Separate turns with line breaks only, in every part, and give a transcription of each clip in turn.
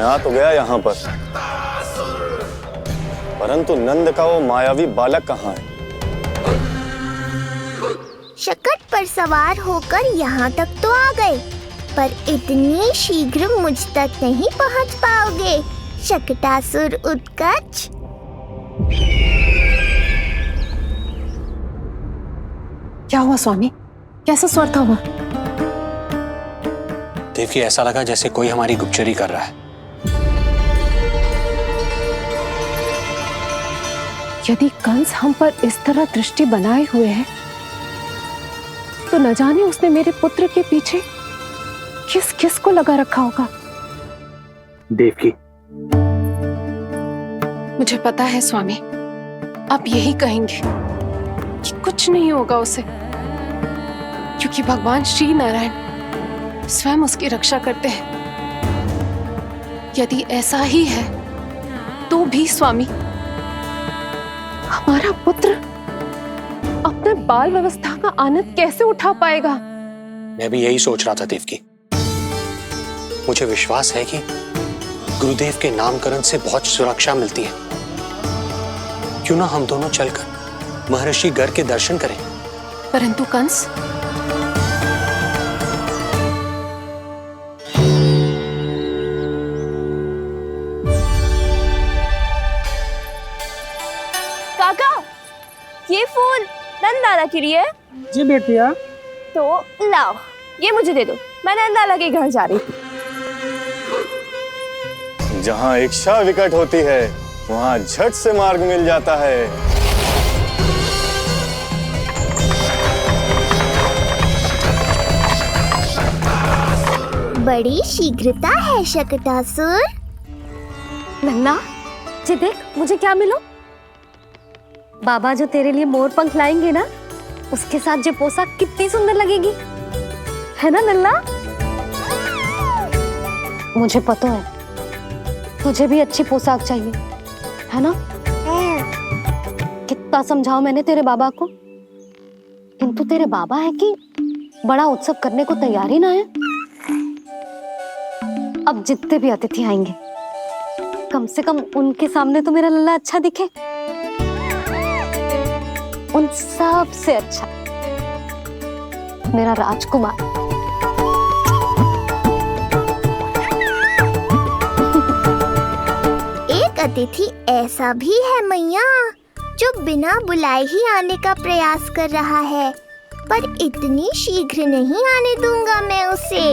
आ तो गया यहाँ पर, परंतु नंद का वो मायावी बालक कहाँ है?
शकट पर सवार होकर यहाँ तक तो आ गए, पर इतनी शीघ्र मुझ तक नहीं पहुँच पाओगे शकटासुर उत्कच।
क्या हुआ स्वामी? कैसा स्वर था वो?
देवकी, ऐसा लगा जैसे कोई हमारी गुप्तचरी कर रहा है।
यदि कंस हम पर इस तरह दृष्टि बनाए हुए है, तो न जाने उसने मेरे पुत्र के पीछे किस किस को लगा रखा होगा।
देवकी,
मुझे पता है स्वामी, आप यही कहेंगे कि कुछ नहीं होगा उसे, क्योंकि भगवान श्री नारायण स्वयं उसकी रक्षा करते हैं। यदि ऐसा ही है तो भी स्वामी, हमारा पुत्र अपने बाल व्यवस्था का आनंद कैसे उठा पाएगा?
मैं भी यही सोच रहा था देवकी। मुझे विश्वास है कि गुरुदेव के नामकरण से बहुत सुरक्षा मिलती है। क्यों ना हम दोनों चलकर महर्षि गर के दर्शन करें।
परंतु कंस,
काका, ये फूल नंदाला के लिए है।
जी बेटिया।
तो लाओ, ये मुझे दे दो, मैं नंदाला के घर जा रही थी।
जहाँ इच्छा विकट होती है, वहाँ झट से मार्ग मिल जाता है।
बड़ी शीघ्रता है शकटासुर।
नन्ना, जी देख मुझे क्या मिलो। बाबा जो तेरे लिए मोर पंख लाएंगे ना, उसके साथ जो पोशाक कितनी सुंदर लगेगी, है ना नन्ना? मुझे पता है तुझे भी अच्छी पोशाक चाहिए, है ना? कितना समझाओ मैंने तेरे बाबा को, किंतु तेरे बाबा है कि बड़ा उत्सव करने को तैयार ही ना है। अब जितने भी अतिथि आएंगे, कम से कम उनके सामने तो मेरा लल्ला अच्छा दिखे। उन सब से अच्छा मेरा राजकुमार।
एक अतिथि ऐसा भी है मैया, जो बिना बुलाए ही आने का प्रयास कर रहा है, पर इतनी शीघ्र नहीं आने दूंगा मैं उसे।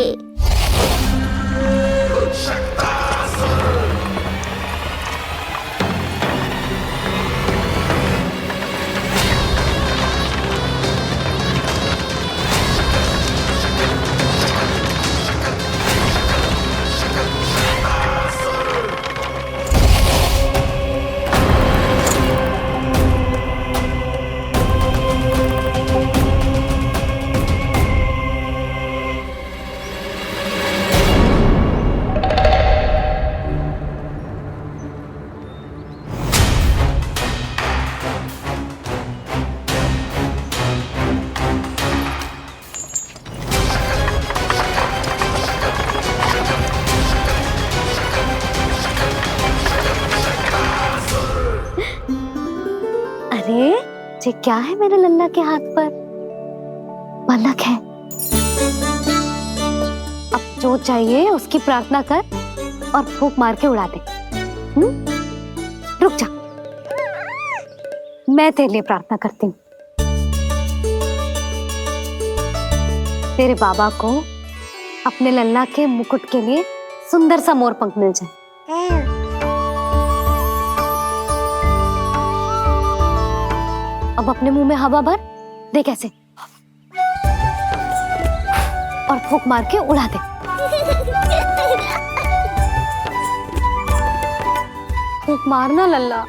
अरे ये क्या है मेरे लल्ला के हाथ पर? पलक है। अब जो चाहिए उसकी प्रार्थना कर और फूंक मार के उड़ा दे। रुक जा, मैं तेरे लिए प्रार्थना करती हूँ। तेरे बाबा को अपने लल्ला के मुकुट के लिए सुंदर सा मोर पंख मिल जाए। अब अपने मुंह में हवा भर दे कैसे, और फूंक मार के उड़ा दे। फूंक मारना लल्ला,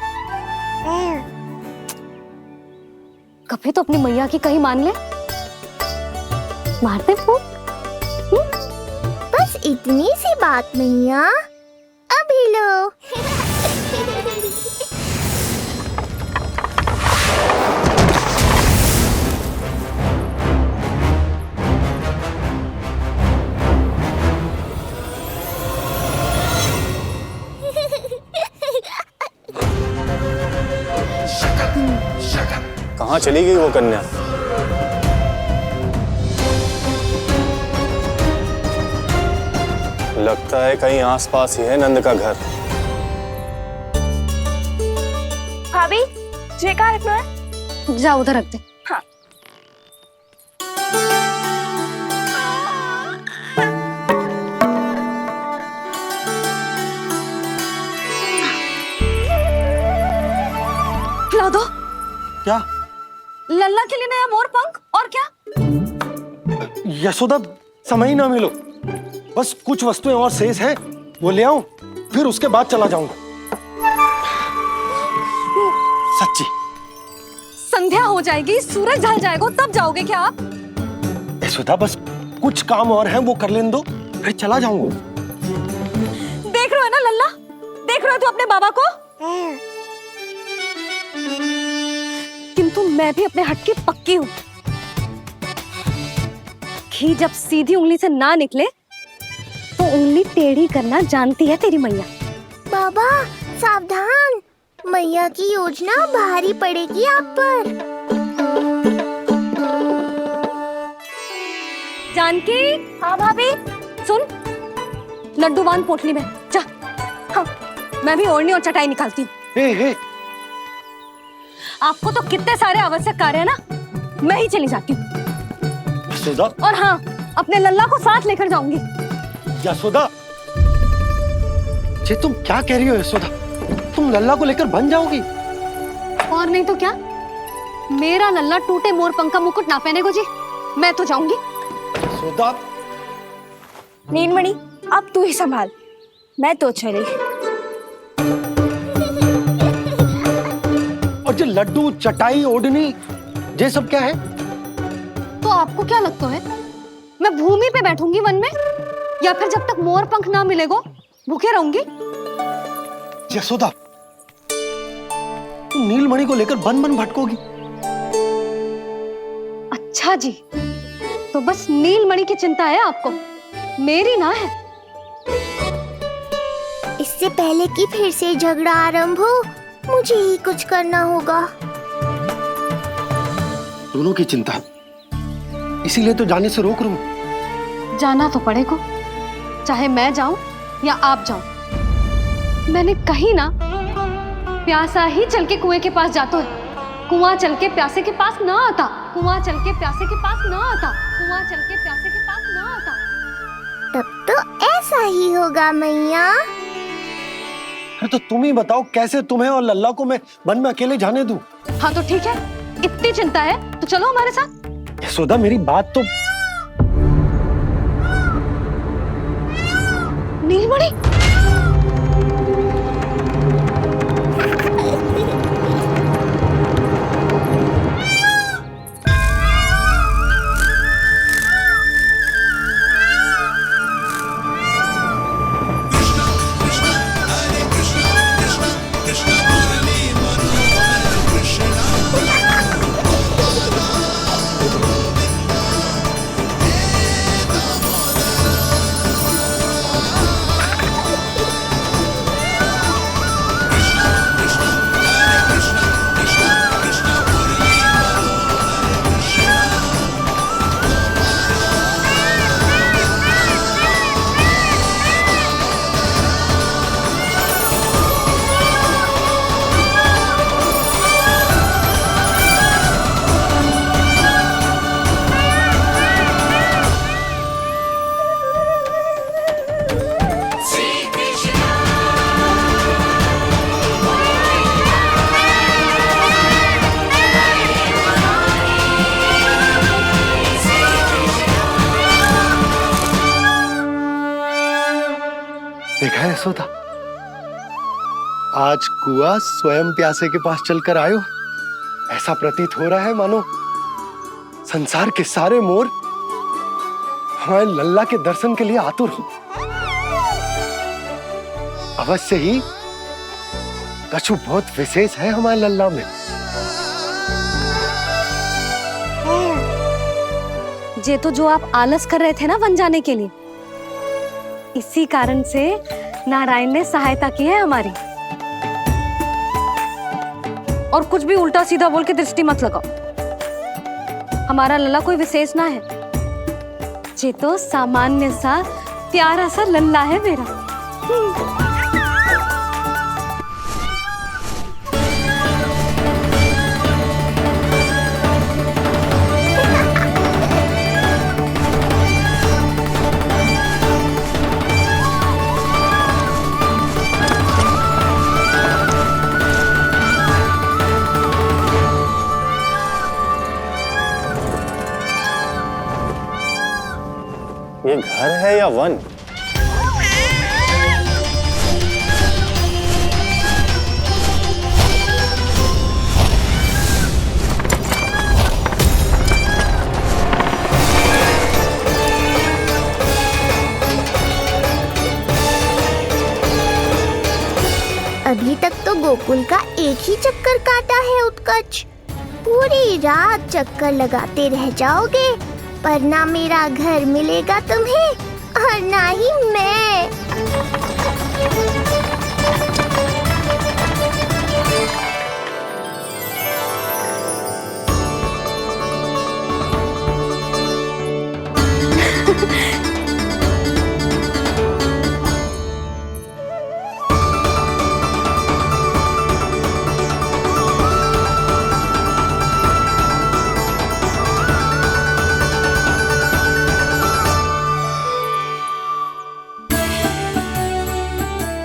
कभी तो अपनी मैया की कहीं मान ले। मार दे फूंक।
बस इतनी सी बात मैया, अभी लो।
चली गई वो कन्या? लगता है कहीं आसपास ही है नंद का घर।
भाभी ये कहाँ रखना है?
जा उधर रख दे।
हाँ।
खिला दो।
क्या?
लल्ला के लिए नया मोर पंख और क्या?
यशोदा, समय ही ना मिलो। बस कुछ वस्तुएं और शेष हैं, वो ले आऊं, फिर उसके बाद चला जाऊंगा। सच्ची।
संध्या हो जाएगी, सूरज ढल जाएगा, तब जाओगे क्या आप?
यशोदा, बस कुछ काम और हैं, वो कर लेने दो, फिर चला जाऊंगा।
देख रहे हो ना लल्ला, देख रहे हो तू अपने बाबा को? किंतु मैं भी अपने हट की पक्की हूँ। घी जब सीधी उंगली से ना निकले तो उंगली टेढ़ी करना जानती है तेरी मैया।
बाबा सावधान, मैया की योजना भारी पड़ेगी आप पर।
जानकी।
हाँ भाभी।
सुन, लड्डू बांध पोटली में, जा। हाँ, मैं भी ओढ़नी और चटाई निकालती हूँ।
हे।
आपको तो कितने सारे आवश्यक कार्य है ना, मैं ही चली जाती हूँ।
यशोदा।
और हाँ, अपने लल्ला को साथ लेकर जाऊंगी।
यशोदा, ये तुम क्या कह रही हो यशोदा? तुम लल्ला को लेकर बन जाओगी?
और नहीं तो क्या, मेरा लल्ला टूटे मोर पंख का मुकुट ना पहनेगो जी, मैं तो जाऊंगी।
यशोदा।
नीलमणि अब तू ही संभाल, मैं तो चली।
और ये लड्डू, चटाई, ओढ़नी, ये सब क्या है?
तो आपको क्या लगता है, मैं भूमि पे बैठूंगी वन में, या फिर जब तक मोर पंख ना मिलेगो भूखे रहूंगी?
यशोदा, तुम नीलमणि को लेकर बन बन भटकोगी।
अच्छा जी, तो बस नीलमणि की चिंता है आपको, मेरी ना है।
इससे पहले कि फिर से झगड़ा आरंभ हो, मुझे ही कुछ करना होगा।
दोनों की चिंता, इसीलिए तो जाने से रोक रहा हूं।
जाना तो पड़ेगा, चाहे मैं जाऊं या आप जाओ। मैंने कहीं ना, प्यासा ही चल के कुएं के पास जाता है, कुआं चल के प्यासे के पास ना आता, कुआं चल के प्यासे के पास ना आता, कुआं चल के प्यासे के पास ना आता।
तब तो ऐसा ही होगा मैया।
अरे तो तुम ही बताओ, कैसे तुम्हें और लल्ला को मैं वन में अकेले जाने दूं?
हाँ तो ठीक है, इतनी चिंता है तो चलो हमारे साथ।
यशोदा, मेरी बात तो।
नीलमणि,
देखा है यशोदा, आज कुआं स्वयं प्यासे के पास चलकर आयो। ऐसा प्रतीत हो रहा है मानो संसार के सारे मोर हमारे लल्ला के दर्शन के लिए आतुर हो। अवश्य ही कछु बहुत विशेष है हमारे लल्ला में।
ये तो जो आप आलस कर रहे थे ना वन जाने के लिए, इसी कारण से नारायण ने सहायता की है हमारी। और कुछ भी उल्टा सीधा बोल के दृष्टि मत लगाओ, हमारा लल्ला कोई विशेष ना है, ये तो सामान्य सा प्यारा सा लल्ला है मेरा।
ये घर है या वन?
अभी तक तो गोकुल का एक ही चक्कर काटा है उत्कर्ष। पूरी रात चक्कर लगाते रह जाओगे, पर ना मेरा घर मिलेगा तुम्हें और ना ही मैं।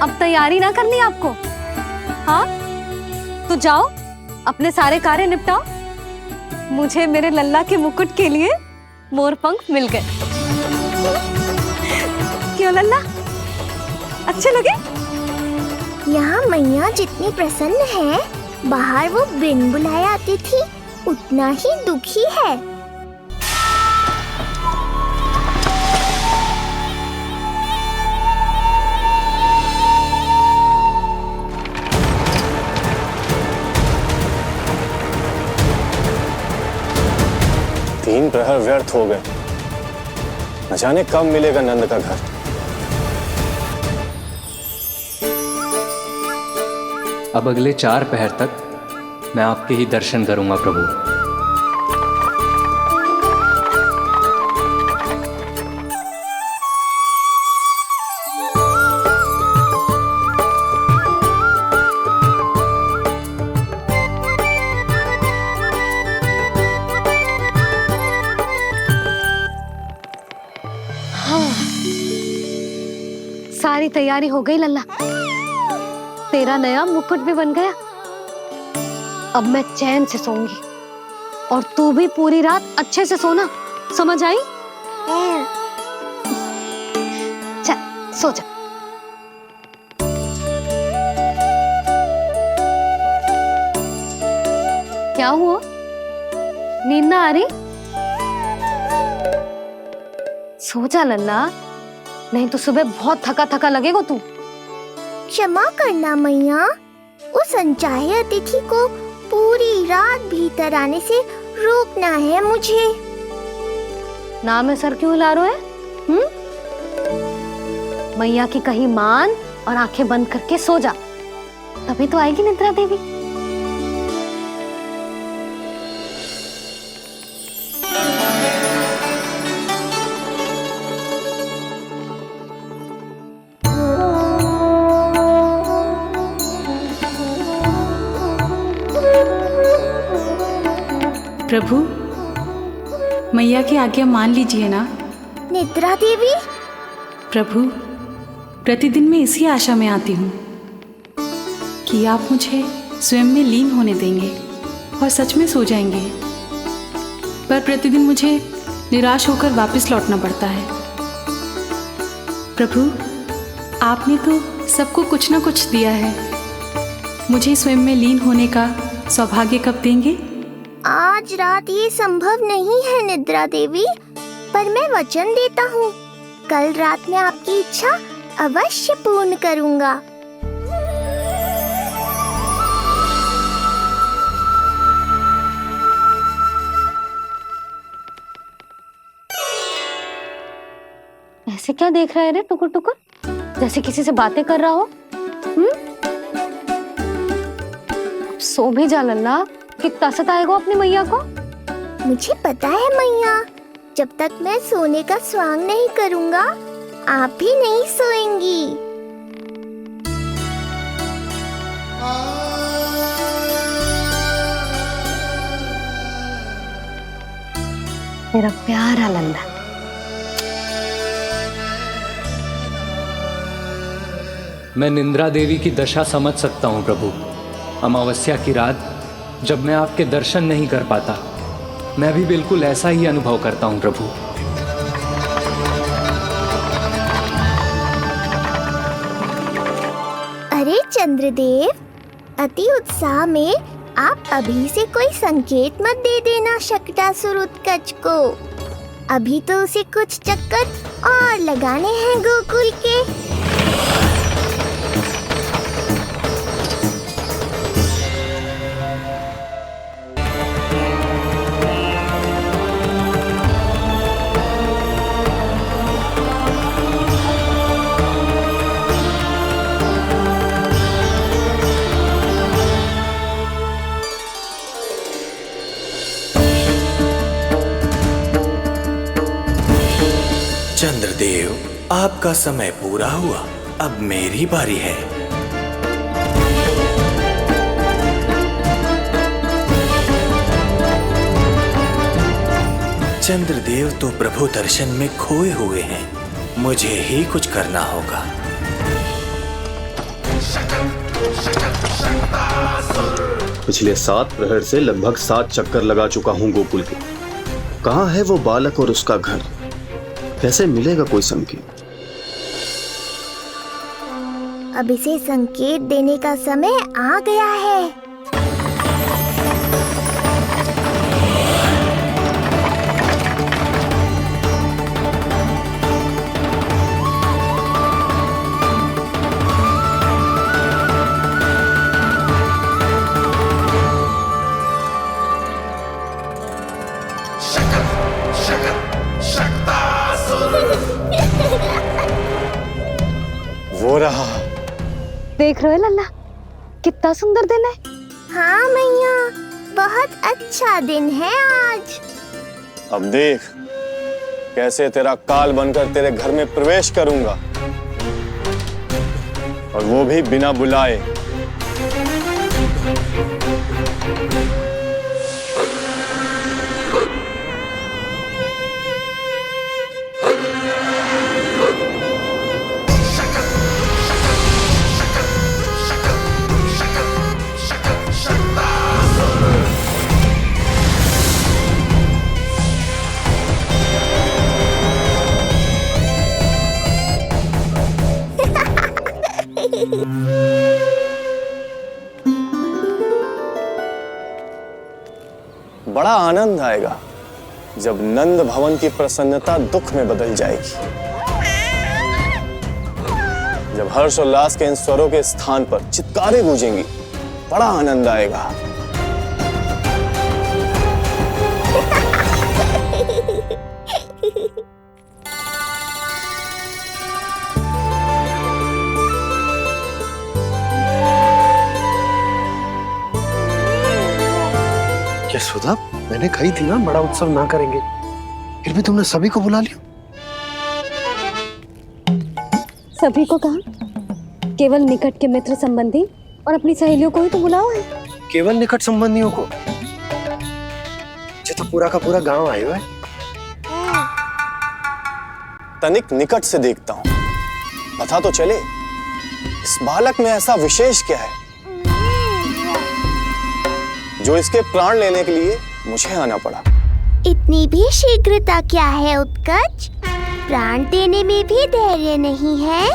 अब तैयारी ना करनी आपको? हाँ, तो जाओ अपने सारे कार्य निपटाओ। मुझे मेरे लल्ला के मुकुट के लिए मोर पंख मिल गए। क्यों लल्ला, अच्छे लगे?
यहाँ मैया जितनी प्रसन्न है, बाहर वो बिन बुलाए आती थी उतना ही दुखी है।
तीन प्रहर व्यर्थ हो गए। न जाने कब मिलेगा नंद का घर।
अब अगले 4 पहर तक मैं आपके ही दर्शन करूंगा प्रभु।
सारी तैयारी हो गई लल्ला, तेरा नया मुकुट भी बन गया। अब मैं चैन से सोऊंगी और तू भी पूरी रात अच्छे से सोना, समझ आई? चल सो जा। क्या हुआ, नींद ना आ रही? सो जा लल्ला, नहीं तो सुबह बहुत थका थका लगेगा तू।
क्षमा करना मैया, उस अनचाहे अतिथि को पूरी रात भीतर आने से रोकना है मुझे।
ना में सर क्यों हिला रहे हो? मैया की कहीं मान और आंखें बंद करके सो जा, तभी तो आएगी निद्रा देवी।
प्रभु, मैया की आज्ञा मान लीजिए ना।
निद्रा देवी?
प्रभु, प्रतिदिन मैं इसी आशा में आती हूँ कि आप मुझे स्वयं में लीन होने देंगे और सच में सो जाएंगे, पर प्रतिदिन मुझे निराश होकर वापस लौटना पड़ता है। प्रभु, आपने तो सबको कुछ ना कुछ दिया है, मुझे स्वयं में लीन होने का सौभाग्य कब देंगे?
आज रात ये संभव नहीं है निद्रा देवी, पर मैं वचन देता हूँ कल रात में आपकी इच्छा अवश्य पूर्ण करूँगा।
ऐसे क्या देख रहा है रे टुकुर टुकुर, जैसे किसी से बातें कर रहा हो? सो भी जा लल्ला, कितना सताएगा अपनी मैया को।
मुझे पता है मैया, जब तक मैं सोने का स्वांग नहीं करूंगा आप भी नहीं सोएंगी।
मेरा प्यारा लल्ला।
मैं निंद्रा देवी की दशा समझ सकता हूँ प्रभु। अमावस्या की रात जब मैं आपके दर्शन नहीं कर पाता, मैं भी बिल्कुल ऐसा ही अनुभव करता हूँ प्रभु।
अरे चंद्रदेव, अति उत्साह में आप अभी से कोई संकेत मत दे देना शक्टासुर उत्कच को। अभी तो उसे कुछ चक्कर और लगाने हैं गोकुल के।
चंद्रदेव, आपका समय पूरा हुआ, अब मेरी बारी है। चंद्रदेव तो प्रभु दर्शन में खोए हुए हैं, मुझे ही कुछ करना होगा।
पिछले 7 प्रहर से लगभग 7 चक्कर लगा चुका हूँ गोकुल के। कहाँ है वो बालक और उसका घर? कैसे मिलेगा कोई संकेत?
अब इसे संकेत देने का समय आ गया है।
वो रहा।
देख रहे हो लल्ला, कितना सुंदर दिन है।
हाँ मैया, बहुत अच्छा दिन है आज।
अब देख कैसे तेरा काल बनकर तेरे घर में प्रवेश करूंगा, और वो भी बिना बुलाए। बड़ा आनंद आएगा जब नंद भवन की प्रसन्नता दुख में बदल जाएगी, जब हर्ष उल्लास के इन स्वरों के स्थान पर चित्कारें गूंजेंगी। बड़ा आनंद आएगा।
यशोदा, मैंने कही थी ना बड़ा उत्सव ना करेंगे, फिर भी तुमने सभी को बुला लिया।
सभी को कहा? केवल निकट के मित्र संबंधी और अपनी सहेलियों को ही तो बुलाओ है।
केवल निकट संबंधियों को? ये तो पूरा का पूरा गांव आया है।
तनिक निकट से देखता हूं, पता तो चले इस बालक में ऐसा विशेष क्या है जो इसके प्राण लेने के लिए मुझे आना पड़ा।
इतनी भी शीघ्रता क्या है उत्कच? प्राण देने में भी धैर्य नहीं है।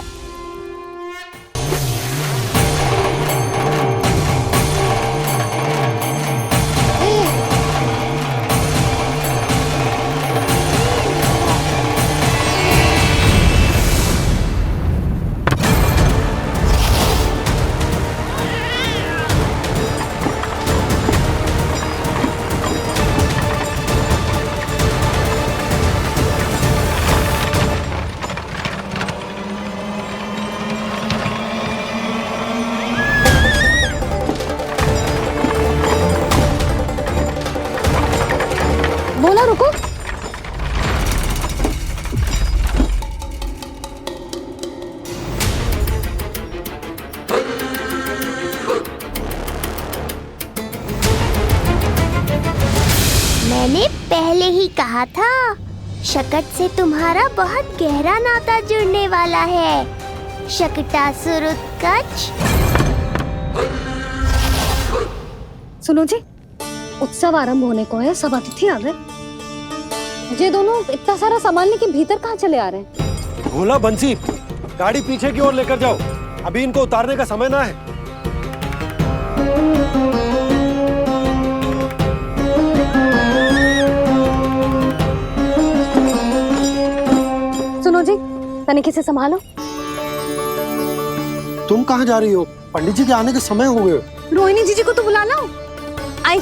कहा था, शकट से तुम्हारा बहुत गहरा नाता जुड़ने वाला है। शकटासुर उत्कच।
सुनो जी, उत्सव आरंभ होने को है, सब अतिथि आ गए। ये दोनों इतना सारा सामान लेके भीतर कहाँ चले आ रहे हैं?
भोला बंसी, गाड़ी पीछे की ओर लेकर जाओ, अभी इनको उतारने का समय ना है।
सुनो जी, तनिक से संभालो।
तुम कहाँ जा रही हो? पंडित जी के आने के समय हो गए।
रोहिणी जीजी को तो बुला लो। आई।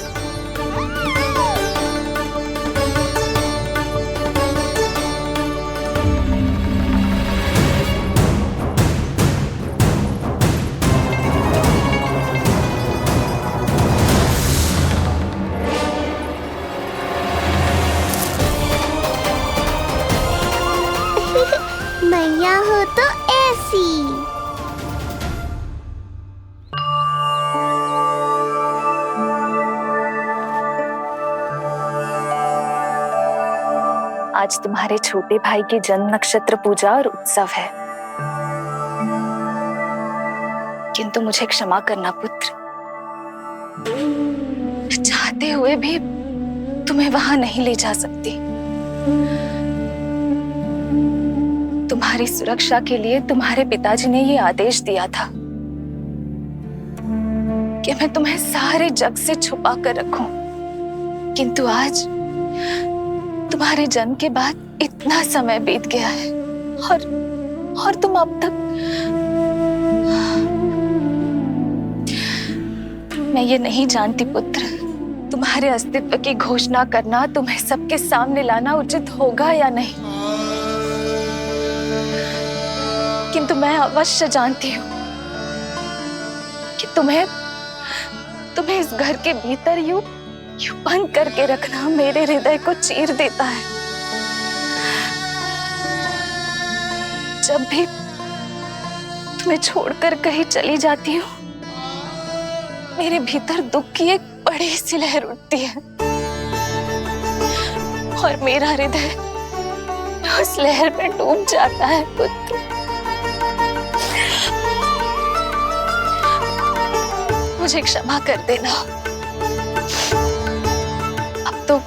मैया हो तो ऐसी।
आज तुम्हारे छोटे भाई की जन्म नक्षत्र पूजा और उत्सव है, किंतु मुझे क्षमा करना पुत्र, चाहते हुए भी तुम्हें वहां नहीं ले जा सकती। तुम्हारी सुरक्षा के लिए तुम्हारे पिताजी ने ये आदेश दिया था कि मैं तुम्हें सारे जग से छुपा कर रखूं, किंतु आज तुम्हारे जन्म के बाद इतना समय बीत गया है और तुम अब तक। मैं ये नहीं जानती पुत्र, तुम्हारे अस्तित्व की घोषणा करना, तुम्हें सबके सामने लाना उचित होगा या नहीं, किंतु मैं अवश्य जानती हूँ कि तुम्हें इस घर के भीतर यूं बंद करके रखना मेरे हृदय को चीर देता है। जब भी तुम्हें छोड़कर कहीं चली जाती हूँ, मेरे भीतर दुख की एक बड़ी सी लहर उठती है और मेरा हृदय उस लहर में डूब जाता है पुत्र। मुझे क्षमा कर देना। अब तो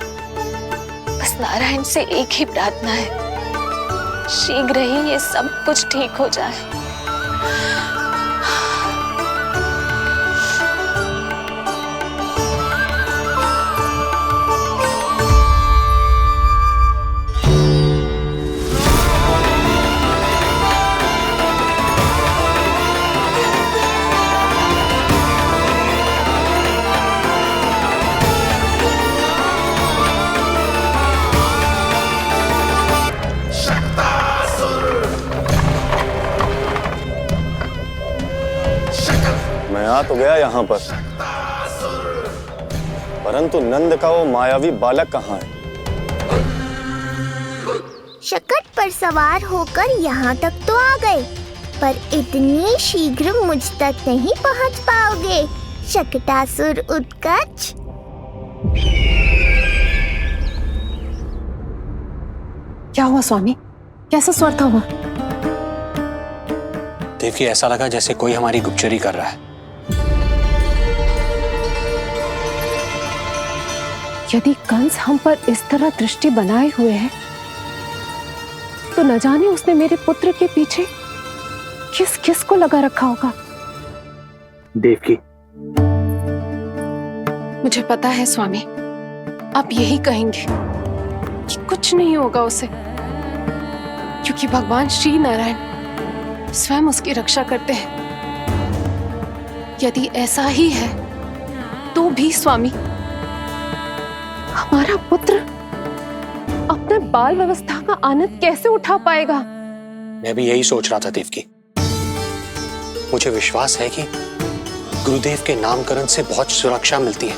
बस नारायण से एक ही प्रार्थना है, शीघ्र ही ये सब कुछ ठीक हो जाए।
मैं आ तो गया यहाँ पर, परंतु नंद का वो मायावी बालक कहाँ है?
शकट पर सवार होकर यहाँ तक तो आ गए, पर इतनी शीघ्र मुझ तक नहीं पहुँच पाओगे, शकटासुर उत्कच।
क्या हुआ स्वामी? कैसा स्वर था वो?
देवकी, ऐसा लगा जैसे कोई हमारी गुप्तचरी कर रहा है।
यदि कंस हम पर इस तरह दृष्टि बनाए हुए है, तो न जाने उसने मेरे पुत्र के पीछे किस किस को लगा रखा होगा।
देवकी,
मुझे पता है स्वामी, आप यही कहेंगे कि कुछ नहीं होगा उसे, क्योंकि भगवान श्री नारायण स्वयं उसकी रक्षा करते हैं। यदि ऐसा ही है तो भी स्वामी, हमारा पुत्र अपने बाल व्यवस्था का आनंद कैसे उठा पाएगा?
मैं भी यही सोच रहा था देवकी। मुझे विश्वास है कि गुरुदेव के नामकरण से बहुत सुरक्षा मिलती है।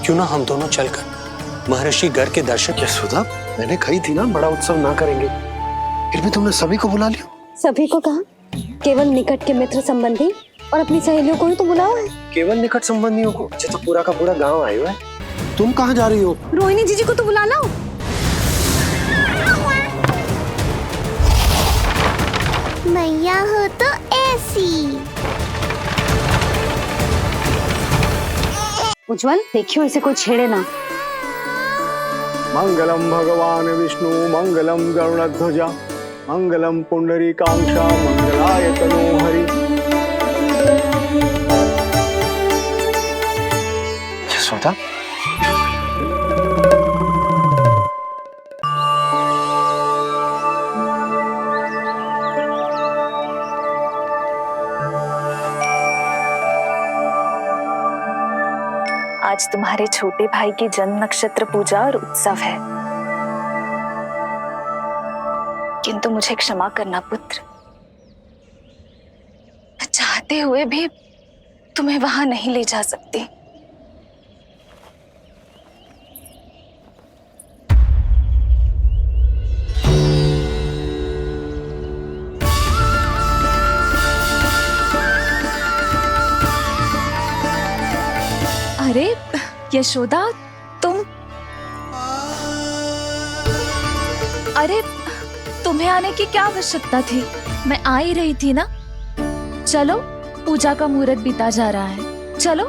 क्यों ना हम दोनों चलकर महर्षि घर के दर्शन।
यशोदा, मैंने कही थी ना बड़ा उत्सव ना करेंगे, फिर भी तुमने सभी को बुला लिया।
सभी को कहा? केवल निकट के मित्र संबंधी और अपनी सहेलियों को ही तो बुलाओ है।
केवल निकट संबंधियों को? अच्छा, तो पूरा का पूरा गांव आया हुआ है। तुम कहाँ जा रही हो?
रोहिणी जीजी को तो बुला लो।
मैया हो तो ऐसी।
उज्जवल देखियो इसे कोई छेड़े ना।
मंगलम भगवान विष्णु मंगलम गरुड़ध्वजा मंगलम पुंडरीकाक्षा मंगलाय तनोहरि। यशोदा,
आज तुम्हारे छोटे भाई की जन्म नक्षत्र पूजा और उत्सव है, किंतु मुझे क्षमा करना पुत्र, मैं चाहते हुए भी तुम्हें वहां नहीं ले जा सकती। अरे यशोदा, अरे तुम्हें आने की क्या आवश्यकता थी? मैं आ ही रही थी ना। चलो, पूजा का मुहूर्त बीता जा रहा है, चलो।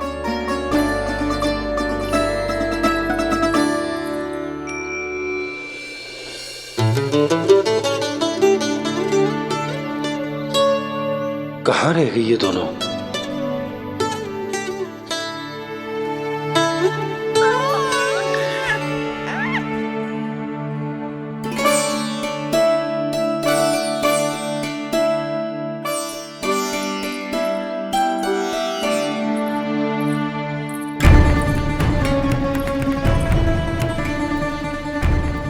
कहाँ रह गई ये दोनों?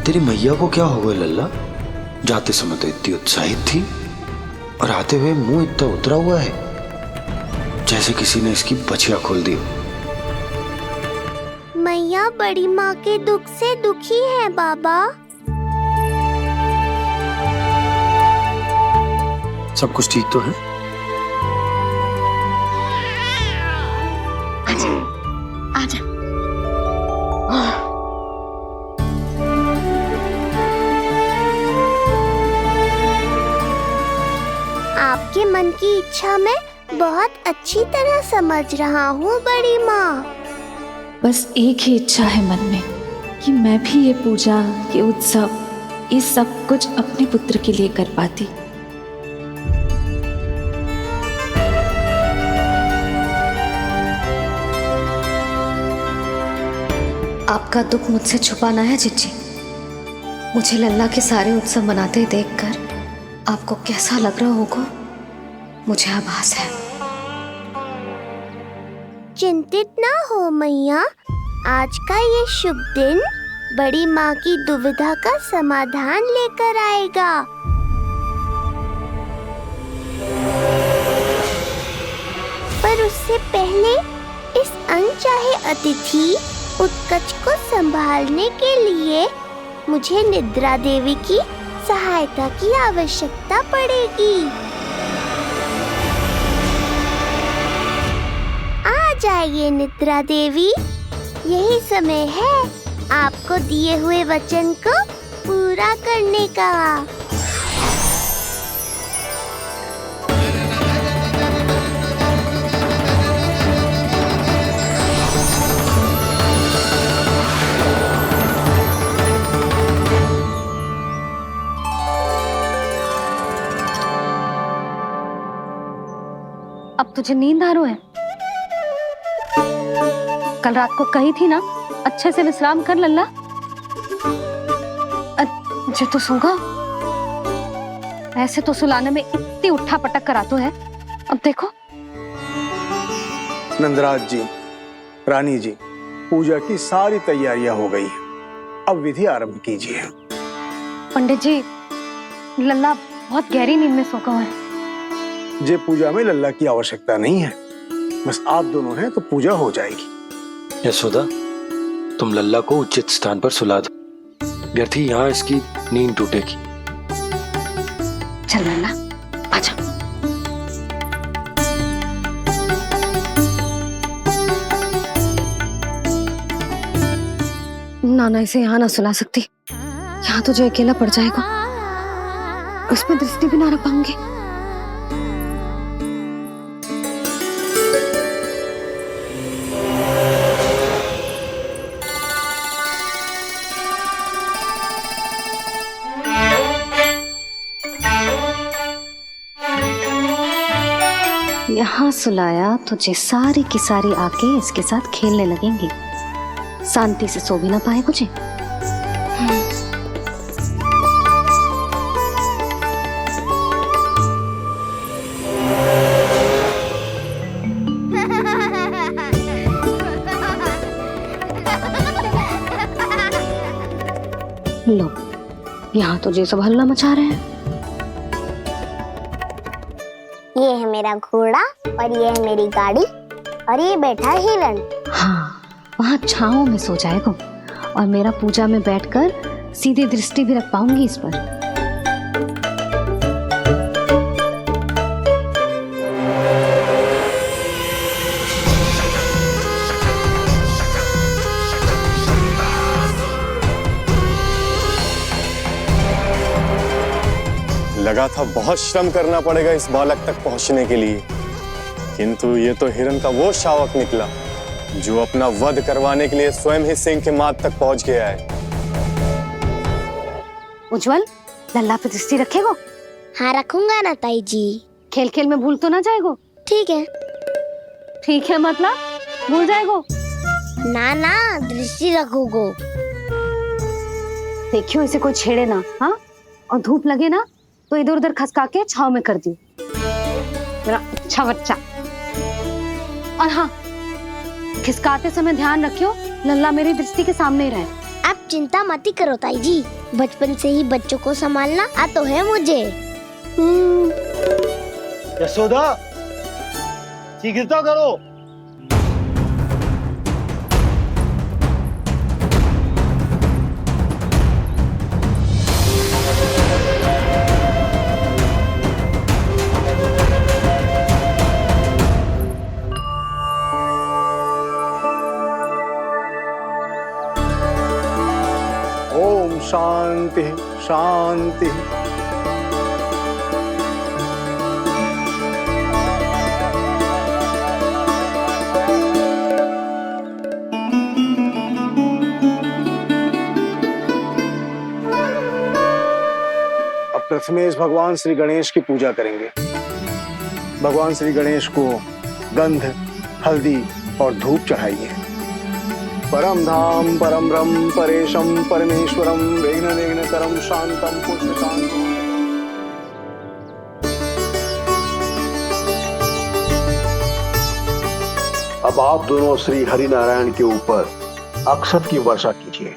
तेरी मैया को क्या हो गया लल्ला? जाते समय तो इतनी उत्साहित थी और आते हुए मुंह इतना उतरा हुआ है जैसे किसी ने इसकी बछिया खोल दी।
मैया बड़ी माँ के दुख से दुखी है बाबा।
सब कुछ ठीक तो है?
आजा। आपके मन की इच्छा मैं बहुत अच्छी तरह समझ रहा हूँ बड़ी माँ।
बस एक ही इच्छा है मन में कि मैं भी ये पूजा, ये उत्सव, ये सब कुछ अपने पुत्र के लिए कर पाती।
आपका दुख मुझसे छुपाना है जिज्जी। मुझे लल्ला के सारे उत्सव मनाते देखकर आपको कैसा लग रहा होगा मुझे आभास है।
चिंतित ना हो मैया, आज का ये शुभ दिन बड़ी माँ की दुविधा का समाधान लेकर आएगा। पर उससे पहले इस अनचाहे अतिथि उत्कच को संभालने के लिए मुझे निद्रा देवी की सहायता की आवश्यकता पड़ेगी। आ जाइए निद्रा देवी, यही समय है आपको दिए हुए वचन को पूरा करने का।
अब तुझे नींद आ रही है? कल रात को कही थी ना अच्छे से विश्राम कर लल्ला। जो तो सोगा, ऐसे तो सुलाने में इतनी उठा पटक करा तो है। अब देखो।
नंदराज जी, रानी जी, पूजा की सारी तैयारियां हो गई हैं। अब विधि आरंभ कीजिए।
पंडित जी, लल्ला बहुत गहरी नींद में सोगा हुआ है।
जे पूजा में लल्ला की आवश्यकता नहीं है, बस आप दोनों हैं तो पूजा हो जाएगी।
यशोदा, तुम लल्ला को उचित स्थान पर सुला दो, व्यर्थ ही यहाँ इसकी नींद टूटेगी।
चल लल्ला, आजा। ना इसे यहाँ ना सुला सकती, यहाँ तो जो अकेला पड़ जाएगा, उसमें दृष्टि भी ना रख पाऊंगी। यहाँ सुलाया तो जे सारी की सारी आके इसके साथ खेलने लगेंगी, शांति से सो भी ना पाए मुझे। लो, यहाँ तो जे सब हल्ला मचा रहे हैं।
ये है मेरा घोड़ा और ये है मेरी गाड़ी और ये बैठा है हिरण।
हाँ, वहाँ छांव में सो जाएगा और मेरा पूजा में बैठकर सीधी दृष्टि भी रख पाऊंगी इस पर।
लगा था बहुत श्रम करना पड़ेगा इस बालक तक पहुंचने के लिए, किंतु ये तो हिरण का वो शावक निकला जो अपना वध करवाने के लिए स्वयं ही सिंह के माथ तक पहुंच गया है।
उज्जवल, लल्ला पे दृष्टि रखेगो?
हाँ रखूंगा ना ताई जी।
खेल खेल में भूल तो ना जाएगो?
ठीक है।
ठीक है मतलब भूल जाएगो?
ना ना, दृष्टि रखोगो।
देखियो इसे कोई छेड़े ना, हाँ? और धूप लगे ना तो इधर उधर खसका के छाव में कर दी। मेरा अच्छा बच्चा। और हाँ, खिसकाते समय ध्यान रखियो लल्ला मेरी दृष्टि के सामने ही रहे।
आप चिंता मत ही करो ताई जी, बचपन से ही बच्चों को संभालना आता है मुझे।
यशोदा, शीघ्रता करो।
ओम शांति शांति। अब प्रथमेश भगवान श्री गणेश की पूजा करेंगे। भगवान श्री गणेश को गंध, हल्दी और धूप चढ़ाइए। परम धाम परम ब्रह्म परेशम परमेश्वरम विघ्न निघ्नकरम शांतम पुष्टकांतम।
अब आप दोनों श्री हरि नारायण के ऊपर अक्षत की वर्षा कीजिए।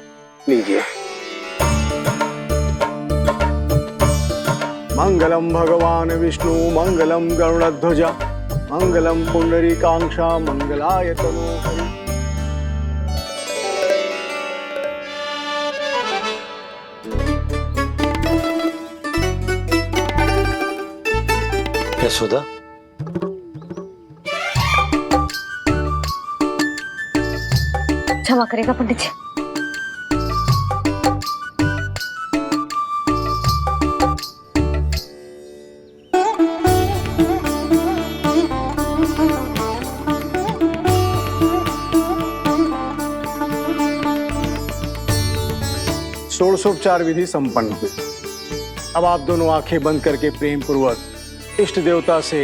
लीजिए। मंगलम भगवान विष्णु मंगलम गरुड़ध्वजा मंगलम पुंडरीकांक्षा मंगलाय तनोहरि।
यशोदा,
क्षमा करेगा पंडित जी।
षोडशोपचार विधि संपन्न हुई। अब आप दोनों आंखें बंद करके प्रेम पूर्वक इष्ट देवता से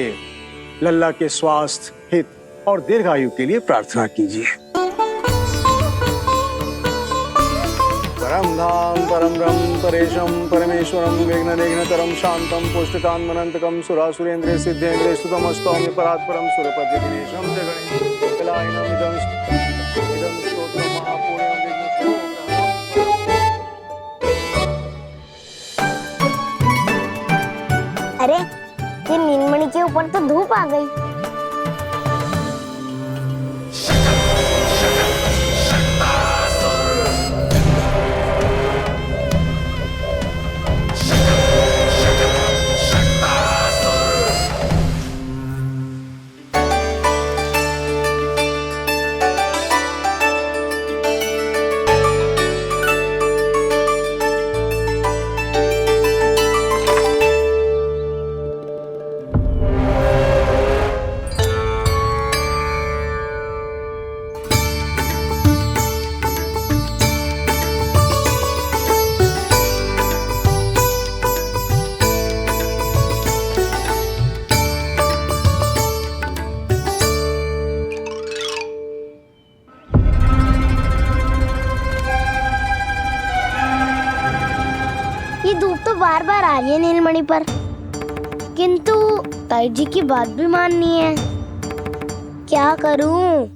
लल्ला के स्वास्थ्य, हित और दीर्घायु के लिए प्रार्थना कीजिए। परम धाम परम ब्रह्म परेशम परमेश्वरम विघ्न निघ्नकरम शांतम पुष्टकांतमनंतकम सुरासुरेंद्र सिद्धेंद्र स्तुतम स्तौम्य परात्परम सुरपति दिनेशम जगणे कलायनम इदं स्तोत्रम महापुण्यम विघ्नेश्वरम।
अरे ये नीलमणि के ऊपर तो धूप आ गई। ये धूप तो बार बार आ रही है नीलमणि पर, किंतु ताई जी की बात भी माननी है। क्या करूं?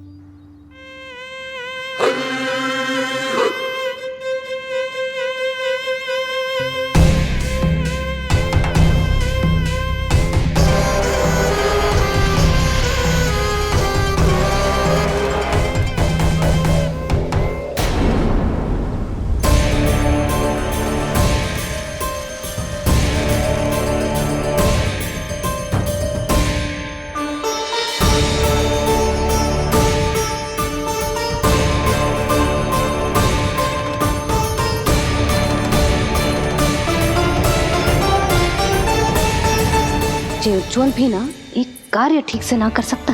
जे उज्जवल भी ना एक कार्य ठीक से ना कर सकता।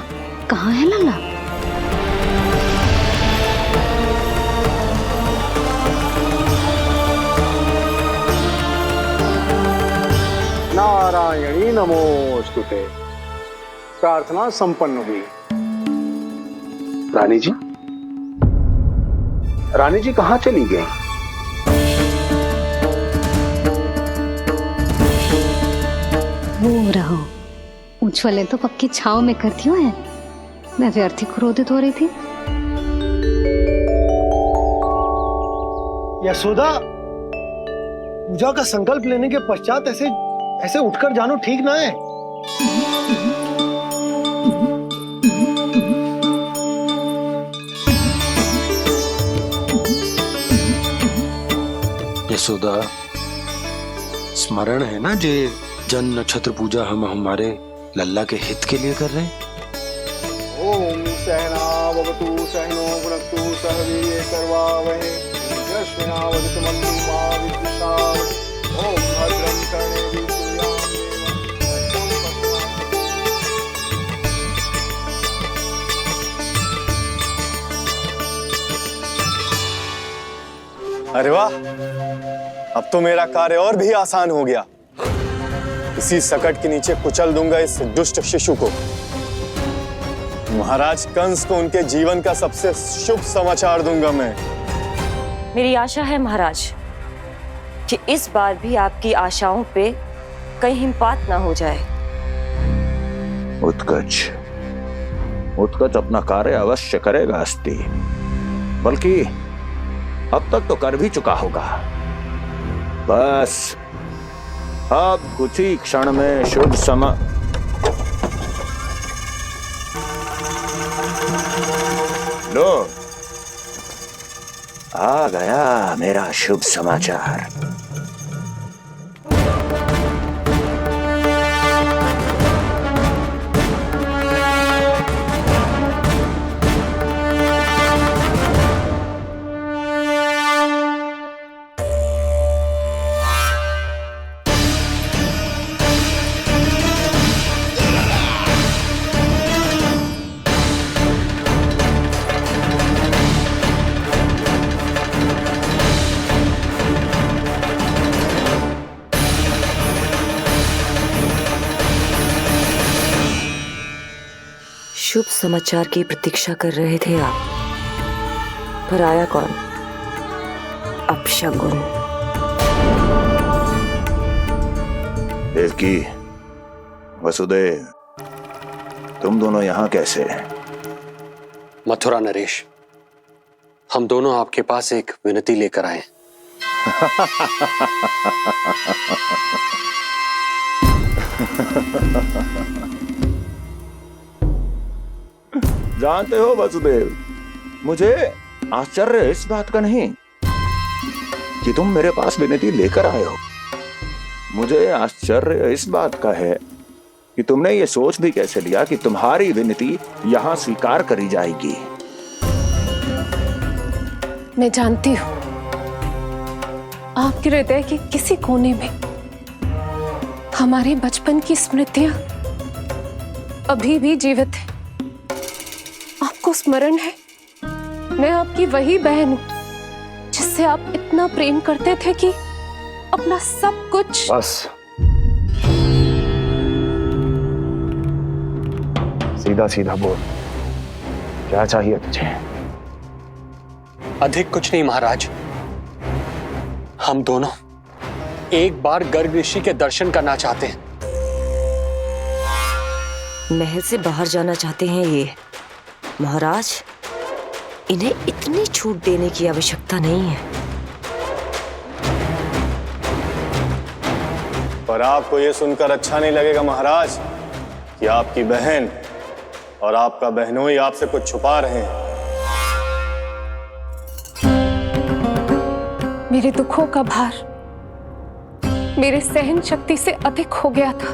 कहाँ है लल्ला?
नारायणी नमोस्तुते। प्रार्थना संपन्न हुई। रानी जी, रानी जी कहाँ चली गई?
वो रहो, उज्जवल ने तो पक्की छाव में कर दियो है। मैं व्यर्थ ही क्रोधित हो रही थी।
यशोदा, पूजा का संकल्प लेने के पश्चात ऐसे उठकर जानो ठीक ना है।
यशोदा, स्मरण है ना जे जन नक्षत्र पूजा हम हमारे लल्ला के हित के लिए कर रहे हैं।
ओम सहना भवतु सहनो भुनक्तु सह वीर्यं करवावहै तेजस्विनावधीतमस्तु मा विद्विषावहै। ओम भद्रं कर्णेभिः
अरे वाह, अब तो मेरा कार्य और भी आसान हो गया। इसी सकट के नीचे कुचल दूंगा इस दुष्ट शिशु को। महाराज कंस को उनके जीवन का सबसे शुभ समाचार दूंगा मैं।
मेरी आशा है महाराज कि इस बार भी आपकी आशाओं पे कहीं हिमपात ना हो जाए।
उत्कच अपना कार्य अवश्य करेगा अस्ति, बल्कि अब तक तो कर भी चुका होगा। बस अब कुछ ही क्षण में शुभ समय। लो, आ गया मेरा शुभ समाचार।
शुभ समाचार की प्रतीक्षा कर रहे थे आप, पर आया कौन? अपशगुन।
देवकी, वसुदेव, तुम दोनों यहाँ कैसे?
मथुरा नरेश, हम दोनों आपके पास एक विनती लेकर आए।
जानते हो वसुदेव, मुझे आश्चर्य इस बात का नहीं कि तुम मेरे पास विनती लेकर आए हो। मुझे आश्चर्य इस बात का है कि तुमने ये सोच भी कैसे लिया कि तुम्हारी विनती यहाँ स्वीकार करी जाएगी।
मैं जानती हूँ आपके हृदय के किसी कोने में हमारे बचपन की स्मृतियां अभी भी जीवित है। आपको स्मरण है, मैं आपकी वही बहन हूं जिससे आप इतना प्रेम करते थे कि अपना सब कुछ।
बस सीधा सीधा बोल, क्या चाहिए तुझे?
अधिक कुछ नहीं महाराज, हम दोनों एक बार गर्ग ऋषि के दर्शन करना चाहते हैं।
महल से बाहर जाना चाहते हैं ये। महाराज, इन्हें इतनी छूट देने की आवश्यकता नहीं है।
पर आपको यह सुनकर अच्छा नहीं लगेगा महाराज कि आपकी बहन और आपका बहनोई आपसे कुछ छुपा रहे हैं।
मेरे दुखों का भार मेरे सहन शक्ति से अधिक हो गया था,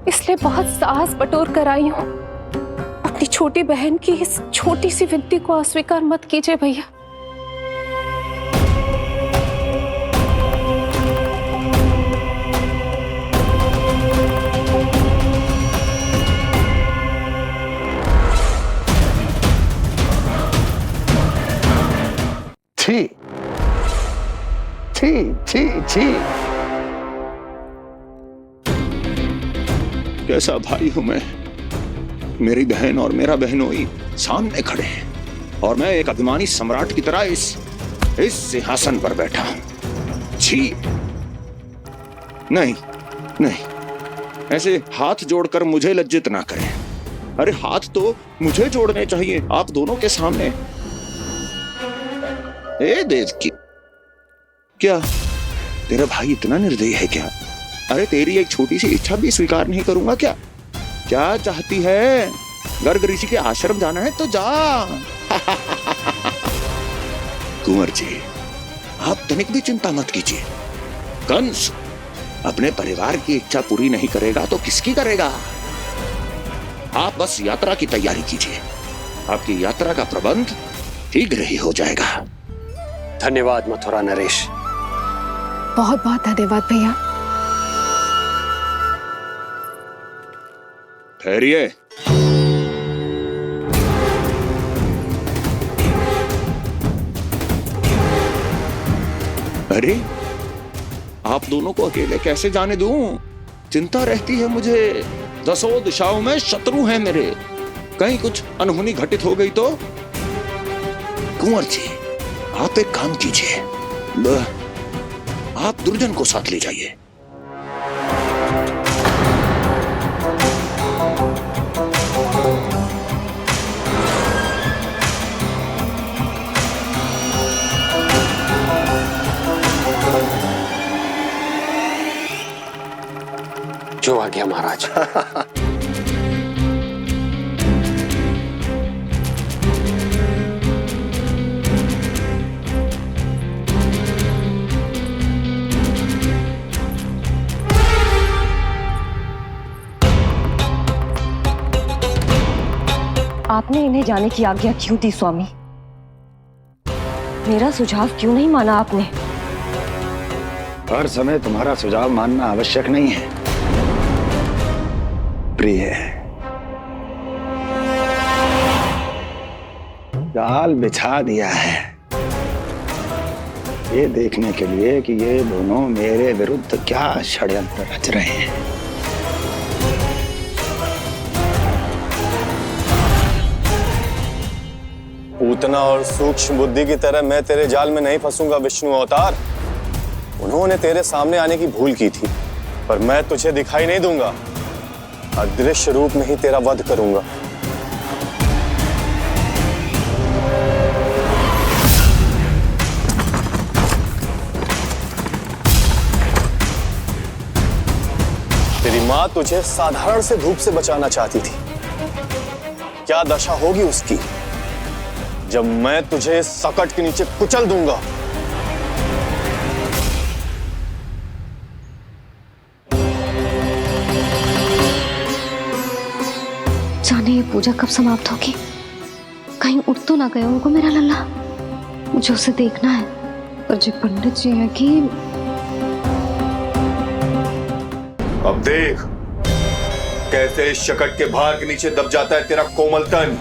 इसलिए बहुत साहस बटोर कर आई हूं। अपनी छोटी बहन की इस छोटी सी विनती को अस्वीकार मत कीजिए भैया।
छी छी छी छी, कैसा भाई हूं मैं। मेरी बहन और मेरा बहनोई सामने खड़े हैं और मैं एक अभिमानी सम्राट की तरह इस सिंहासन पर बैठा हूं। छी, नहीं नहीं, ऐसे हाथ जोड़कर मुझे लज्जित ना करें। अरे हाथ तो मुझे जोड़ने चाहिए आप दोनों के सामने। ए देवकी, क्या तेरा भाई इतना निर्दयी है क्या? अरे तेरी एक छोटी सी इच्छा भी स्वीकार नहीं करूंगा क्या? क्या चाहती है? गर्ग ऋषि के आश्रम जाना है तो जा। कुंवर जी, आप तनिक भी चिंता मत कीजिए। कंस अपने परिवार की इच्छा पूरी नहीं करेगा तो किसकी करेगा? आप बस यात्रा की तैयारी कीजिए, आपकी यात्रा का प्रबंध शीघ्र ही हो जाएगा।
धन्यवाद मथुरा नरेश।
बहुत बहुत धन्यवाद भैया।
ठहरिए। अरे आप दोनों को अकेले कैसे जाने दूं? चिंता रहती है मुझे। दसों दिशाओं में शत्रु हैं मेरे, कहीं कुछ अनहोनी घटित हो गई तो? कुंवर जी, आप एक काम कीजिए, आप दुर्जन को साथ ले जाइए।
जो आ गया महाराज।
आपने इन्हें जाने की आज्ञा क्यों दी स्वामी? मेरा सुझाव क्यों नहीं माना आपने?
हर समय तुम्हारा सुझाव मानना आवश्यक नहीं है प्रिय। जाल बिछा दिया है ये देखने के लिए कि ये दोनों मेरे विरुद्ध क्या षड्यंत्र रच रहे हैं।
पूतना और सूक्ष्म बुद्धि की तरह मैं तेरे जाल में नहीं फंसूंगा विष्णु अवतार। उन्होंने तेरे सामने आने की भूल की थी, पर मैं तुझे दिखाई नहीं दूंगा। अदृश्य रूप में ही तेरा वध करूंगा। तेरी मां तुझे साधारण से धूप से बचाना चाहती थी। क्या दशा होगी उसकी जब मैं तुझे सकट के नीचे कुचल दूंगा।
जाने ये पूजा कब समाप्त होगी? कहीं उठ तो ना गया उनको मेरा लल्ला। मुझे उसे देखना है। पर जो पंडित जी है कि
अब देख कैसे इस शकट के भार के नीचे दब जाता है तेरा कोमल तन।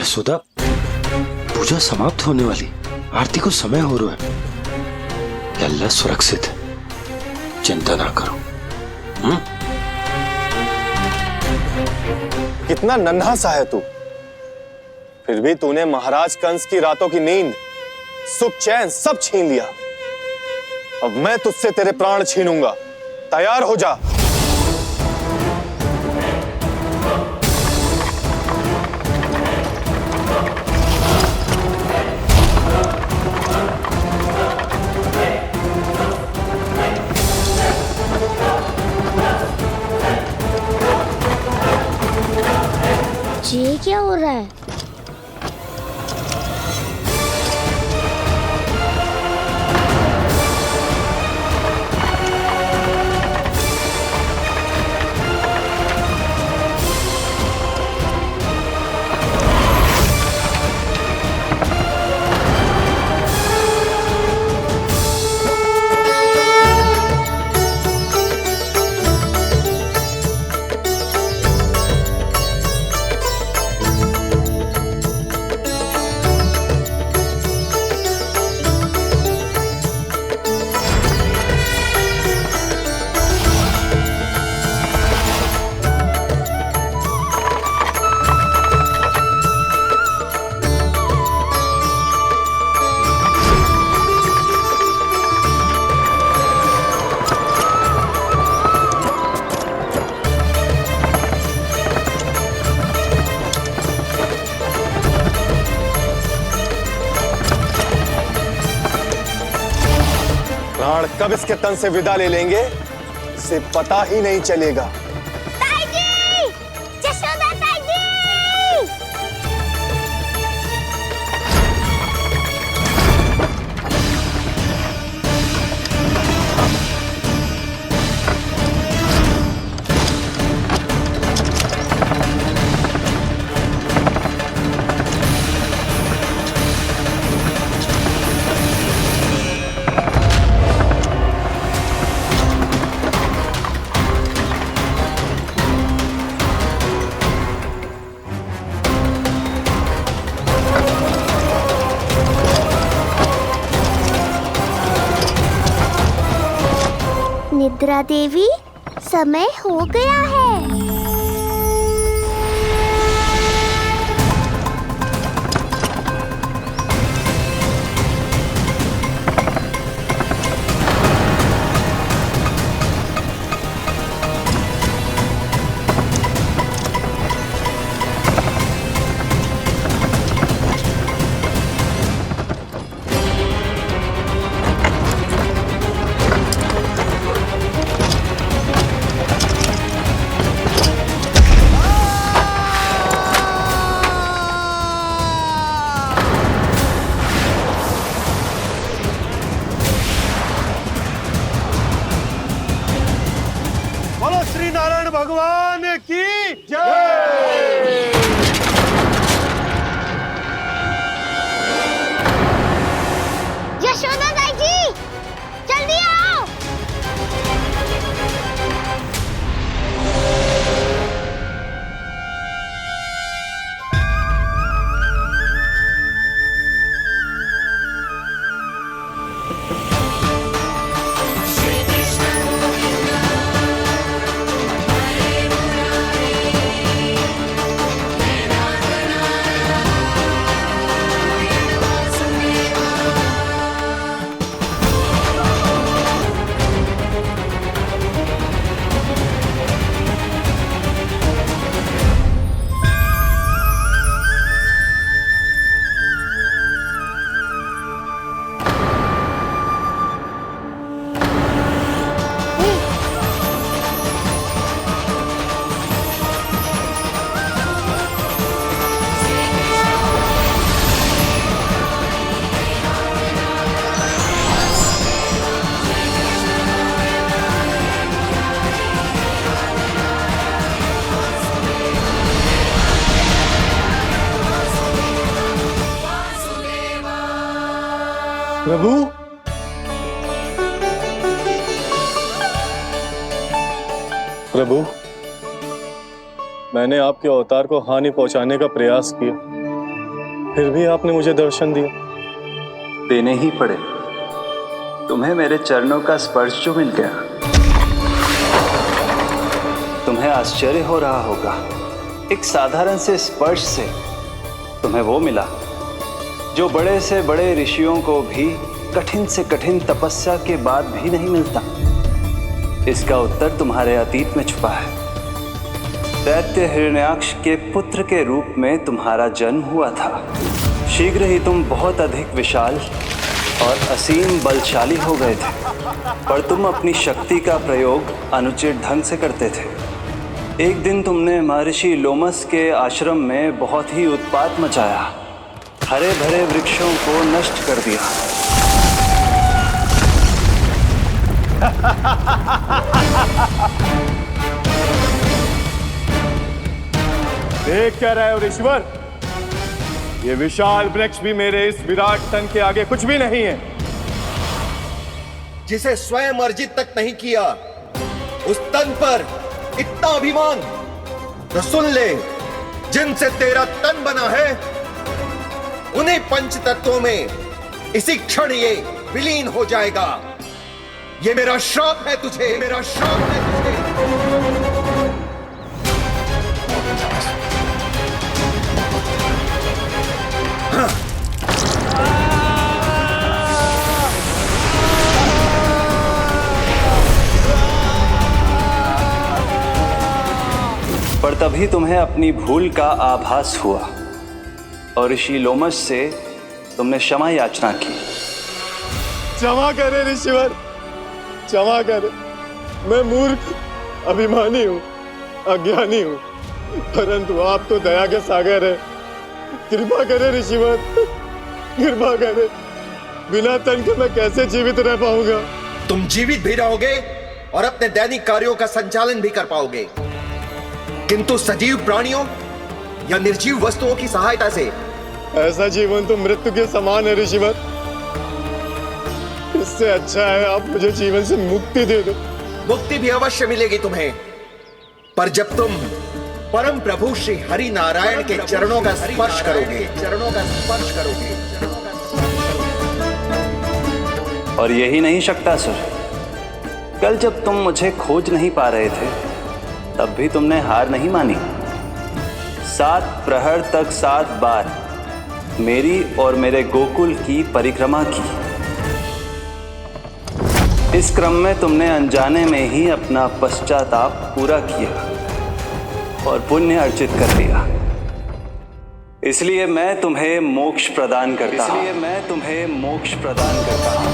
यशोदा, पूजा समाप्त होने वाली, आरती को समय हो रहा है। अल्लाह सुरक्षित है, चिंता ना करो।
कितना नन्हा सा है तू, फिर भी तूने महाराज कंस की रातों की नींद सुख चैन सब छीन लिया। अब मैं तुझसे तेरे प्राण छीनूंगा। तैयार हो जा।
ये क्या हो रहा है?
प्राण कब इसके तन से विदा ले लेंगे इसे पता ही नहीं चलेगा।
ताई जी! जशोदा ताई जी! निद्रा देवी, समय हो गया है।
बोलो श्री नारायण भगवान की जय।
यशोदा ताई जी, जल्दी आओ।
प्रभु, प्रभु, मैंने आपके अवतार को हानि पहुंचाने का प्रयास किया, फिर भी आपने मुझे दर्शन दिया।
देने ही पड़े। तुम्हें मेरे चरणों का स्पर्श जो मिल गया, तुम्हें आश्चर्य हो रहा होगा। एक साधारण से स्पर्श से तुम्हें वो मिला जो बड़े से बड़े ऋषियों को भी कठिन से कठिन तपस्या के बाद भी नहीं मिलता? इसका उत्तर तुम्हारे अतीत में छुपा है। दैत्य हिरण्याक्ष के पुत्र के रूप में तुम्हारा जन्म हुआ था। शीघ्र ही तुम बहुत अधिक विशाल और असीम बलशाली हो गए थे, पर तुम अपनी शक्ति का प्रयोग अनुचित ढंग से करते थे। एक दिन तुमने महर्षि लोमस के आश्रम में बहुत ही उत्पात मचाया, हरे भरे वृक्षों को नष्ट कर दिया।
देख क्या रहे हो ऋषिवर? ये विशाल वृक्ष भी मेरे इस विराट तन के आगे कुछ भी नहीं है।
जिसे स्वयं अर्जित तक नहीं किया, उस तन पर इतना अभिमान, तो सुन ले, जिनसे तेरा तन बना है उन्हीं पंच तत्वों में इसी क्षण ये विलीन हो जाएगा। ये मेरा श्राप है तुझे, मेरा श्राप है तुझे।
पर तभी तुम्हें अपनी भूल का आभास हुआ और ऋषि लोमस से तुमने क्षमा याचना की।
क्षमा करे ऋषिवर, क्षमा करे। मैं मूर्ख, अभिमानी हूँ, अज्ञानी हूँ, परंतु आप तो दया के सागर है। कृपा करे ऋषिवर, कृपा करे। बिना तन के मैं कैसे जीवित रह पाऊंगा?
तुम जीवित भी रहोगे और अपने दैनिक कार्यों का संचालन भी कर पाओगे, किंतु सजीव प्राणियों या निर्जीव वस्तुओं की सहायता से।
ऐसा जीवन तो मृत्यु के समान है ऋषिवर। इससे अच्छा है आप मुझे जीवन से मुक्ति दे दो।
मुक्ति भी अवश्य मिलेगी तुम्हें, पर जब तुम परम प्रभु श्री हरि नारायण के चरणों का स्पर्श करोगे, चरणों का स्पर्श करोगे।
और यही नहीं शक्तासुर, कल जब तुम मुझे खोज नहीं पा रहे थे, तब भी तुमने हार नहीं मानी। 7 प्रहर तक 7 बार मेरी और मेरे गोकुल की परिक्रमा की। इस क्रम में तुमने अनजाने में ही अपना पश्चाताप पूरा किया और पुण्य अर्जित कर लिया। इसलिए मैं तुम्हें मोक्ष प्रदान करता हूं। इसलिए मैं तुम्हें मोक्ष प्रदान करता हूं।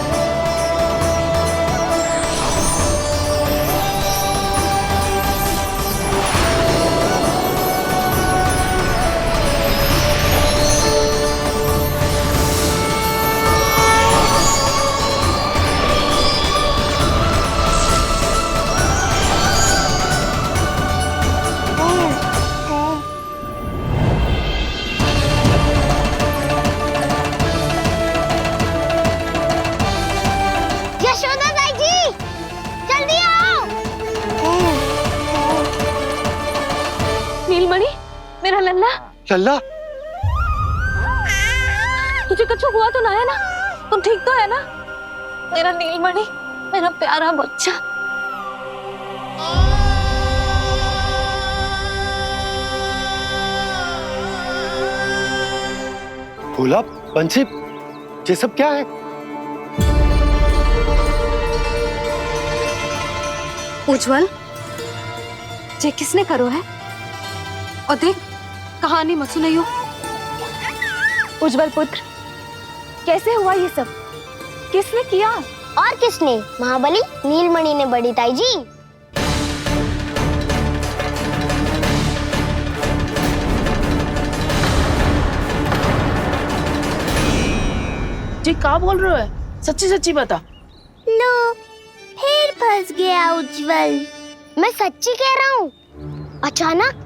नीलमणि, मेरा लल्ला।
लल्ला,
तुझे कुछ हुआ तो ना है ना? तुम ठीक तो है ना? मेरा नीलमणि, मेरा प्यारा बच्चा।
भोला, बंसी, ये सब क्या है?
उज्जवल, ये किसने करो है? और देख, कहानी मत सुनाइयो।
उज्जवल पुत्र, कैसे हुआ ये सब? किसने किया? और किसने? महाबली नीलमणि ने, बड़ी ताई जी।
जी क्या बोल रहे हो? सच्ची सच्ची बता।
लो, फिर फंस गया उज्जवल। मैं सच्ची कह रहा हूँ। अचानक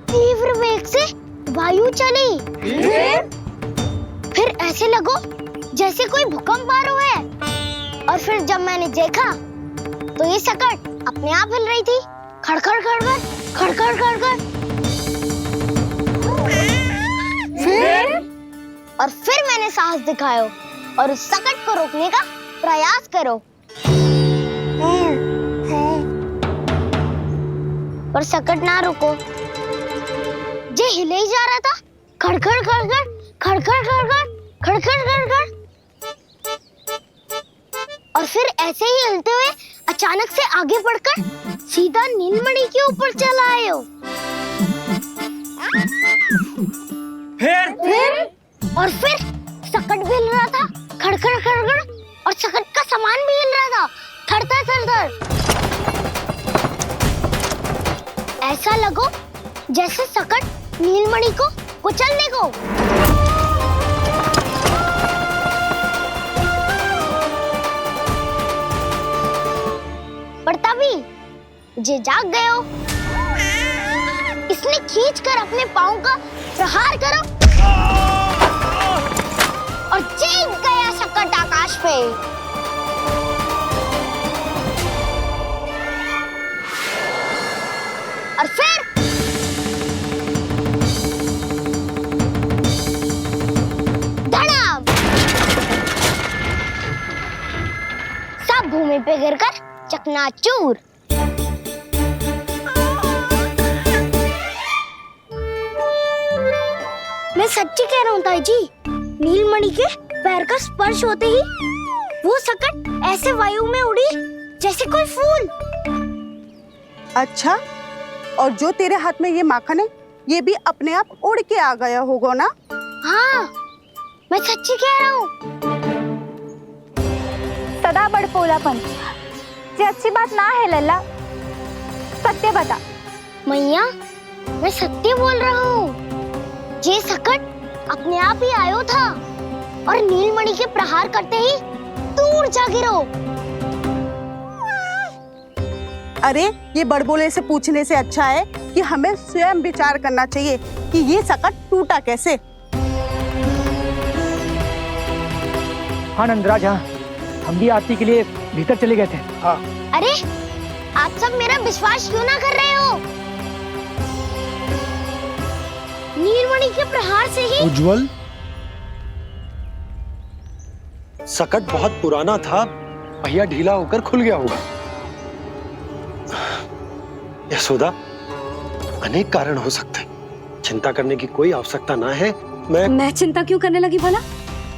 तीव्र वेग से वायु चली। फिर ऐसे लगो जैसे कोई भूकंप आ रहा है। और फिर जब मैंने देखा तो ये सकट अपने आप हिल रही थी, खड़खड़ खड़खड़ खड़खड़ खड़खड़। फिर मैंने साहस दिखाया और उस सकट को रोकने का प्रयास करो, पर सकट ना रुको। जे हिले ही जा रहा था, खड़खड़ खड़खड़ खड़खड़ खड़खड़। खड़खड़ खड़खड़, और फिर ऐसे ही हिलते हुए अचानक से आगे बढ़कर सीधा नीलमणि के ऊपर चला आए हो। फिर और फिर सकट भी हिल रहा था, खड़खड़ खड़खड़, और सकट का सामान भी हिल रहा था, थरथर थरथर। ऐसा लगो जैसे सकट नीलमणि को कुचलने को। पर तभी जे जाग गए हो। इसने खींचकर अपने पाँव का प्रहार करो और चीख गया सकट आकाश पे। और फिर धड़ाम, सब भूमि पे गिरकर चकनाचूर। मैं सच्ची कह रहा हूँ ताई जी, नीलमणि के पैर का स्पर्श होते ही वो सकट ऐसे वायु में उड़ी जैसे कोई फूल।
अच्छा, और जो तेरे हाथ में ये माखन है, ये भी अपने आप उड़ के आ गया होगा ना?
हाँ, मैं सच्ची कह रहा हूँ।
सदा बड़पोलापन ये अच्छी बात ना है लल्ला, सत्य बता।
मैया, मैं सत्य बोल रहा हूँ। ये सकट अपने आप ही आयो था और नीलमणि के प्रहार करते ही दूर जा गिरो।
अरे, ये बड़बोले से पूछने से अच्छा है कि हमें स्वयं विचार करना चाहिए कि ये सकट टूटा कैसे।
हाँ नंदराज, हाँ, हम भी आरती के लिए भीतर चले गए थे। हाँ।
अरे, आप सब मेरा विश्वास क्यों ना कर रहे हो? नीलमणि के प्रहार से ही
उज्जवल, सकट बहुत पुराना था, पहिया ढीला होकर खुल गया होगा। यशोदा, अनेक कारण हो सकते हैं, चिंता करने की कोई आवश्यकता ना है।
मैं चिंता क्यों करने लगी भला?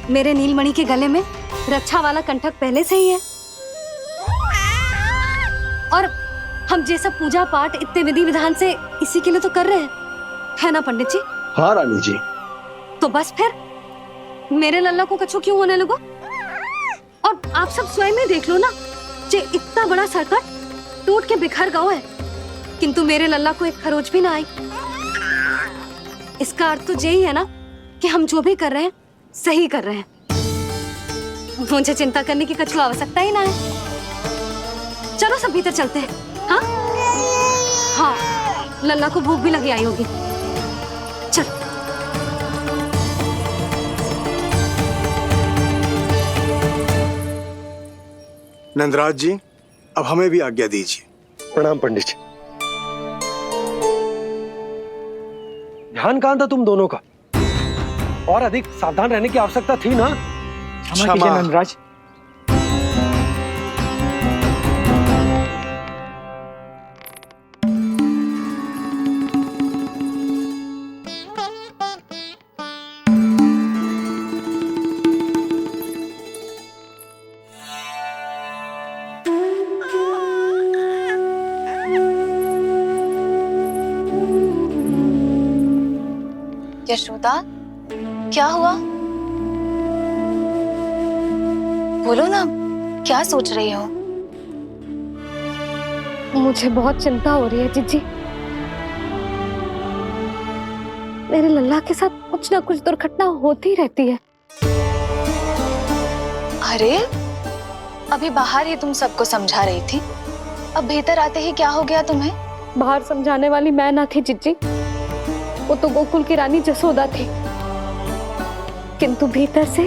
मेरे नीलमणि के गले में रक्षा वाला कंठक पहले से ही है, और हम जैसा पूजा पाठ इतने विधि विधान से इसी के लिए तो कर रहे हैं, है ना पंडित जी?
हाँ रानी जी।
तो बस फिर मेरे लल्ला को कछु क्यों होने लगा? और आप सब स्वयं ही देख लो ना, जे इतना बड़ा सकट टूट के बिखर गया है, किंतु मेरे लल्ला को एक खरोच भी ना आई। इसका अर्थ तो यही है ना कि हम जो भी कर रहे हैं सही कर रहे हैं। मुझे चिंता करने की कछु आवश्यकता ही ना है। चलो सब भीतर चलते हैं। हाँ हाँ, लल्ला को भूख भी लगी आई होगी। चल।
नंदराज जी, अब हमें भी आज्ञा दीजिए।
प्रणाम पंडित जी। ध्यान कहाँ था तुम दोनों का? और अधिक सावधान रहने की आवश्यकता थी ना?
क्षमा कीजिए नंदराज।
यशोदा, क्या हुआ? बोलो ना, क्या सोच रही हो?
मुझे बहुत चिंता हो रही है जीजी। मेरे लल्ला के साथ कुछ ना कुछ दुर्घटना होती रहती है।
अरे, अभी बाहर ही तुम सबको समझा रही थी, अब भीतर आते ही क्या हो गया तुम्हें?
बाहर समझाने वाली मैं ना थी जीजी, वो तो गोकुल की रानी जसोदा थी, किंतु भीतर से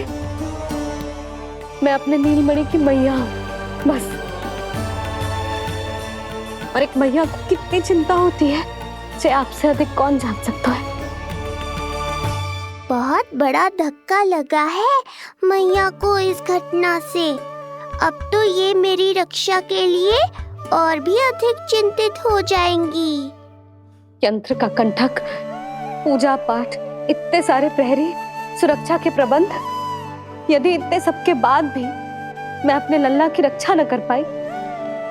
मैं अपने नीलमणि की मैया हूँ, बस। और एक मैया को कितनी चिंता होती है, इसे आपसे अधिक कौन जान सकता है।
बहुत बड़ा धक्का लगा है मैया को इस घटना से। अब तो ये मेरी रक्षा के लिए और भी अधिक चिंतित हो जाएंगी।
यंत्र का कंठक, पूजा पाठ, इतने सारे प्रहरी, सुरक्षा के प्रबंध, यदि इतने सबके बाद भी मैं अपने लल्ला की रक्षा न कर पाई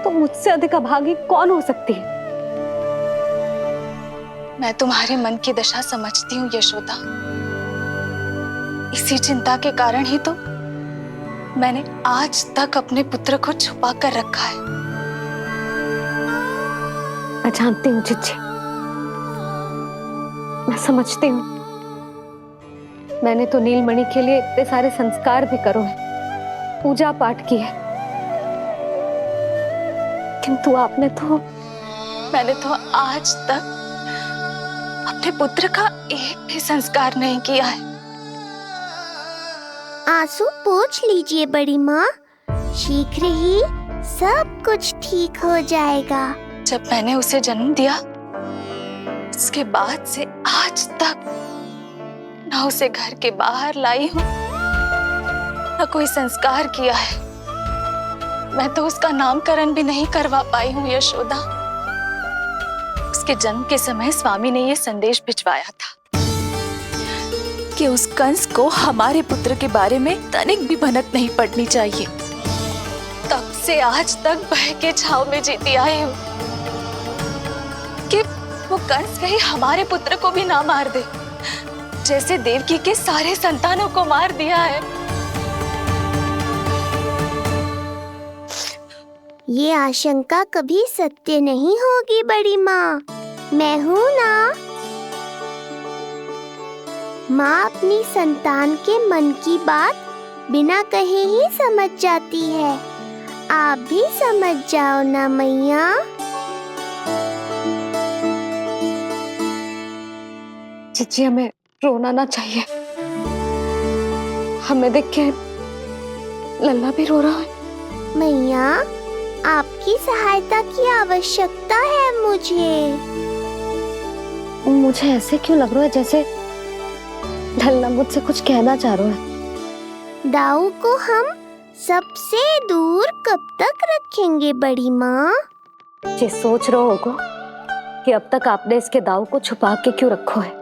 तो मुझसे अधिक अभागी कौन हो सकती है?
मैं तुम्हारे मन की दशा समझती हूँ यशोदा। इसी चिंता के कारण ही तो मैंने आज तक अपने पुत्र को छुपा कर रखा है।
मैं जानती हूँ चिच्ची, मैं समझती हूँ। मैंने तो नीलमणि के लिए इतने सारे संस्कार भी करो है, पूजा पाठ की है, किंतु मैंने तो आज तक अपने पुत्र का एक भी संस्कार नहीं किया है।
आंसू पोंछ लीजिए बड़ी माँ, शीघ्र ही सब कुछ ठीक हो जाएगा।
जब मैंने उसे जन्म दिया उसके बाद से आज तक न उसे घर के बाहर लाई हूँ न कोई संस्कार किया है। मैं तो उसका नामकरण भी नहीं करवा पाई हूँ यशोदा। उसके जन्म के समय स्वामी ने यह संदेश भिजवाया था कि उस कंस को हमारे पुत्र के बारे में तनिक भी भनक नहीं पड़नी चाहिए। तब से आज तक भय के छाव में जीती आई हूँ कि वो कंस कहीं हमारे पुत्र को भी ना मार दे, जैसे देवकी के सारे संतानों को मार दिया है।
ये आशंका कभी सत्य नहीं होगी बड़ी माँ, मैं हूँ ना। माँ अपनी संतान के मन की बात बिना कहे ही समझ जाती है। आप भी समझ जाओ ना मैया।
चिच्ची, हमें रोना ना चाहिए। हमें देख के लल्ला भी रो रहा है।
मैया, आपकी सहायता की आवश्यकता है
मुझे ऐसे क्यों लग रहा है जैसे लल्ला मुझसे कुछ कहना चाह रहा है?
दाऊ को हम सबसे दूर कब तक रखेंगे बड़ी माँ?
ये सोच रहे होगा कि अब तक आपने इसके दाऊ को छुपा के क्यों रखो है।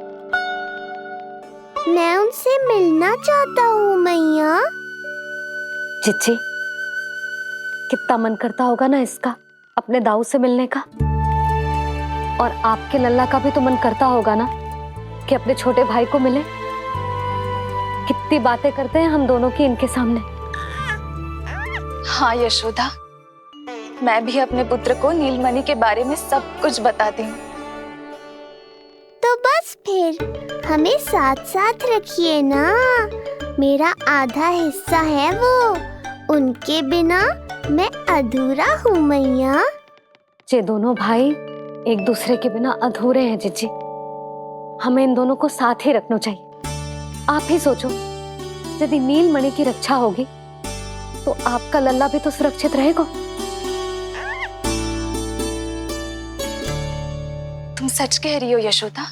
मैं उनसे मिलना चाहता हूँ मैया।
चिच्ची, कितना मन करता होगा ना इसका अपने दाऊ से मिलने का। और आपके लल्ला का भी तो मन करता होगा ना कि अपने छोटे भाई को मिले। कितनी बातें करते हैं हम दोनों की इनके सामने।
हाँ यशोदा, मैं भी अपने पुत्र को नीलमणि के बारे में सब कुछ बताती हूँ।
तो बस फिर हमें साथ साथ रखिए ना। मेरा आधा हिस्सा है वो, उनके बिना मैं अधूरा हूँ मैया।
ये दोनों भाई एक दूसरे के बिना अधूरे हैं जिज्जी। हमें इन दोनों को साथ ही रखना चाहिए। आप ही सोचो, यदि नीलमणि की रक्षा होगी तो आपका लल्ला भी तो सुरक्षित रहेगा।
तुम सच कह रही हो यशोदा।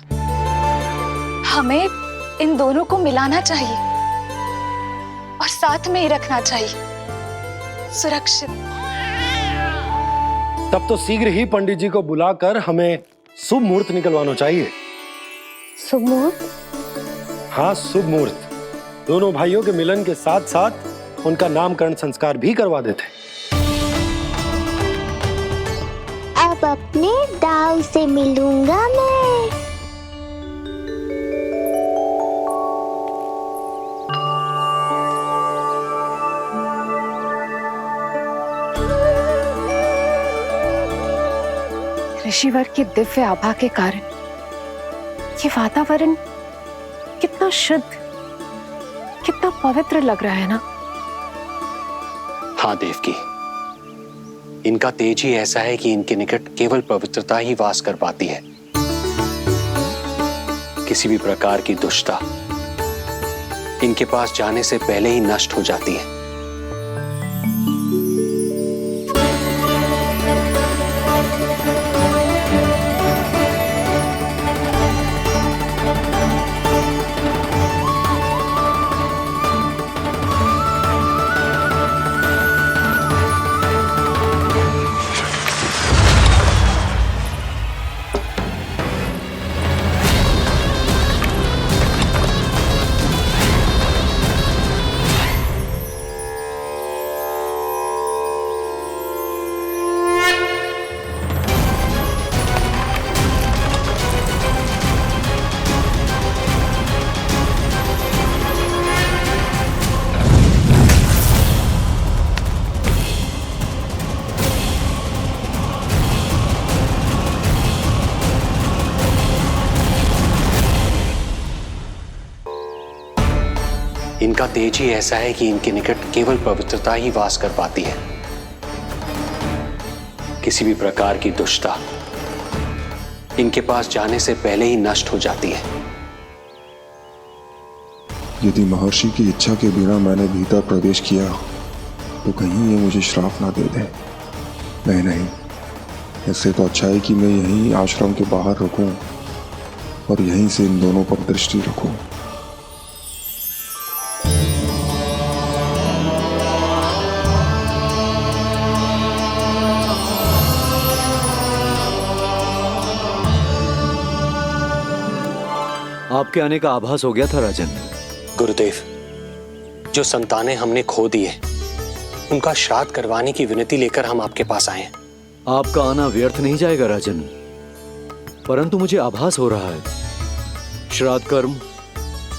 हमें इन दोनों को मिलाना चाहिए और साथ में ही रखना चाहिए, सुरक्षित।
तब तो शीघ्र ही पंडित जी को बुलाकर हमें शुभ मुहूर्त निकलवाना चाहिए।
शुभ मुहूर्त?
हाँ, शुभ मुहूर्त। दोनों भाइयों के मिलन के साथ साथ उनका नामकरण संस्कार भी करवा देते।
अब अपने दाऊ से मिलूंगा मैं।
ऋषिवर की दिव्य आभा के कारण ये वातावरण कितना शुद्ध, कितना पवित्र लग रहा है ना।
हाँ देवकी, इनका तेज ही ऐसा है कि इनके निकट केवल पवित्रता ही वास कर पाती है। किसी भी प्रकार की दुष्टता इनके पास जाने से पहले ही नष्ट हो जाती है। इनका तेज ही ऐसा है कि इनके निकट केवल पवित्रता ही वास कर पाती है। किसी भी प्रकार की दुष्टता इनके पास जाने से पहले ही नष्ट हो जाती है।
यदि महर्षि की इच्छा के बिना मैंने भीतर प्रवेश किया तो कहीं ये मुझे श्राप ना दे दे। नहीं, इससे तो अच्छा है कि मैं यहीं आश्रम के बाहर रुकूं और यहीं से इन दोनों पर दृष्टि रखूं।
आपके आने का आभास हो गया था राजन।
गुरुदेव, जो संतानें हमने खो दी है उनका श्राद्ध करवाने की विनती लेकर हम आपके पास आए हैं।
आपका आना व्यर्थ नहीं जाएगा राजन, परंतु मुझे आभास हो रहा है श्राद्ध कर्म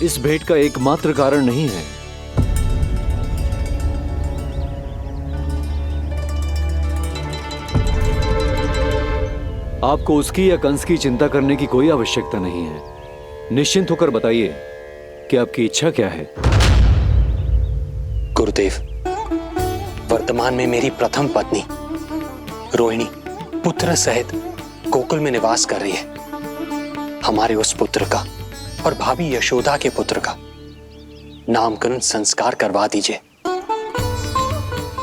इस भेंट का एकमात्र कारण नहीं है। आपको उसकी या कंस की चिंता करने की कोई आवश्यकता नहीं है। निश्चिंत होकर बताइए कि आपकी इच्छा क्या है।
गुरुदेव, वर्तमान में मेरी प्रथम पत्नी रोहिणी पुत्र सहित गोकुल में निवास कर रही है। हमारे उस पुत्र का और भाभी यशोदा के पुत्र का नामकरण संस्कार करवा दीजिए।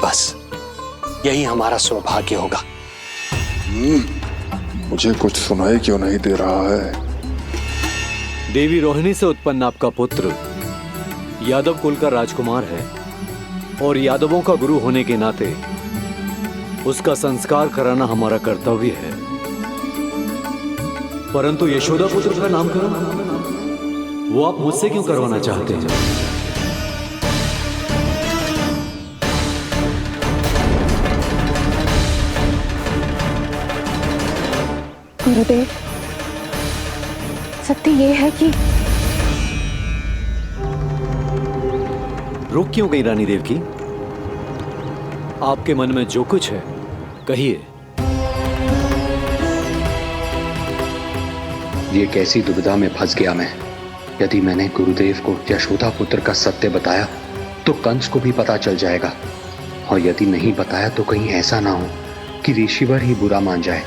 बस यही हमारा सौभाग्य होगा।
मुझे कुछ सुनाई क्यों नहीं दे रहा है?
देवी रोहिणी से उत्पन्न आपका पुत्र यादव कुल का राजकुमार है और यादवों का गुरु होने के नाते उसका संस्कार कराना हमारा कर्तव्य है। परंतु यशोदा पुत्र का नामकरण वो आप मुझसे क्यों करवाना चाहते हैं?
गुरुदेव, सत्य ये है कि
रुक क्यों गई रानी देव की? आपके मन में जो कुछ है कहिए।
ये कैसी दुविधा में फंस गया मैं। यदि मैंने गुरुदेव को यशोदा पुत्र का सत्य बताया तो कंस को भी पता चल जाएगा, और यदि नहीं बताया तो कहीं ऐसा ना हो कि ऋषिवर ही बुरा मान जाए।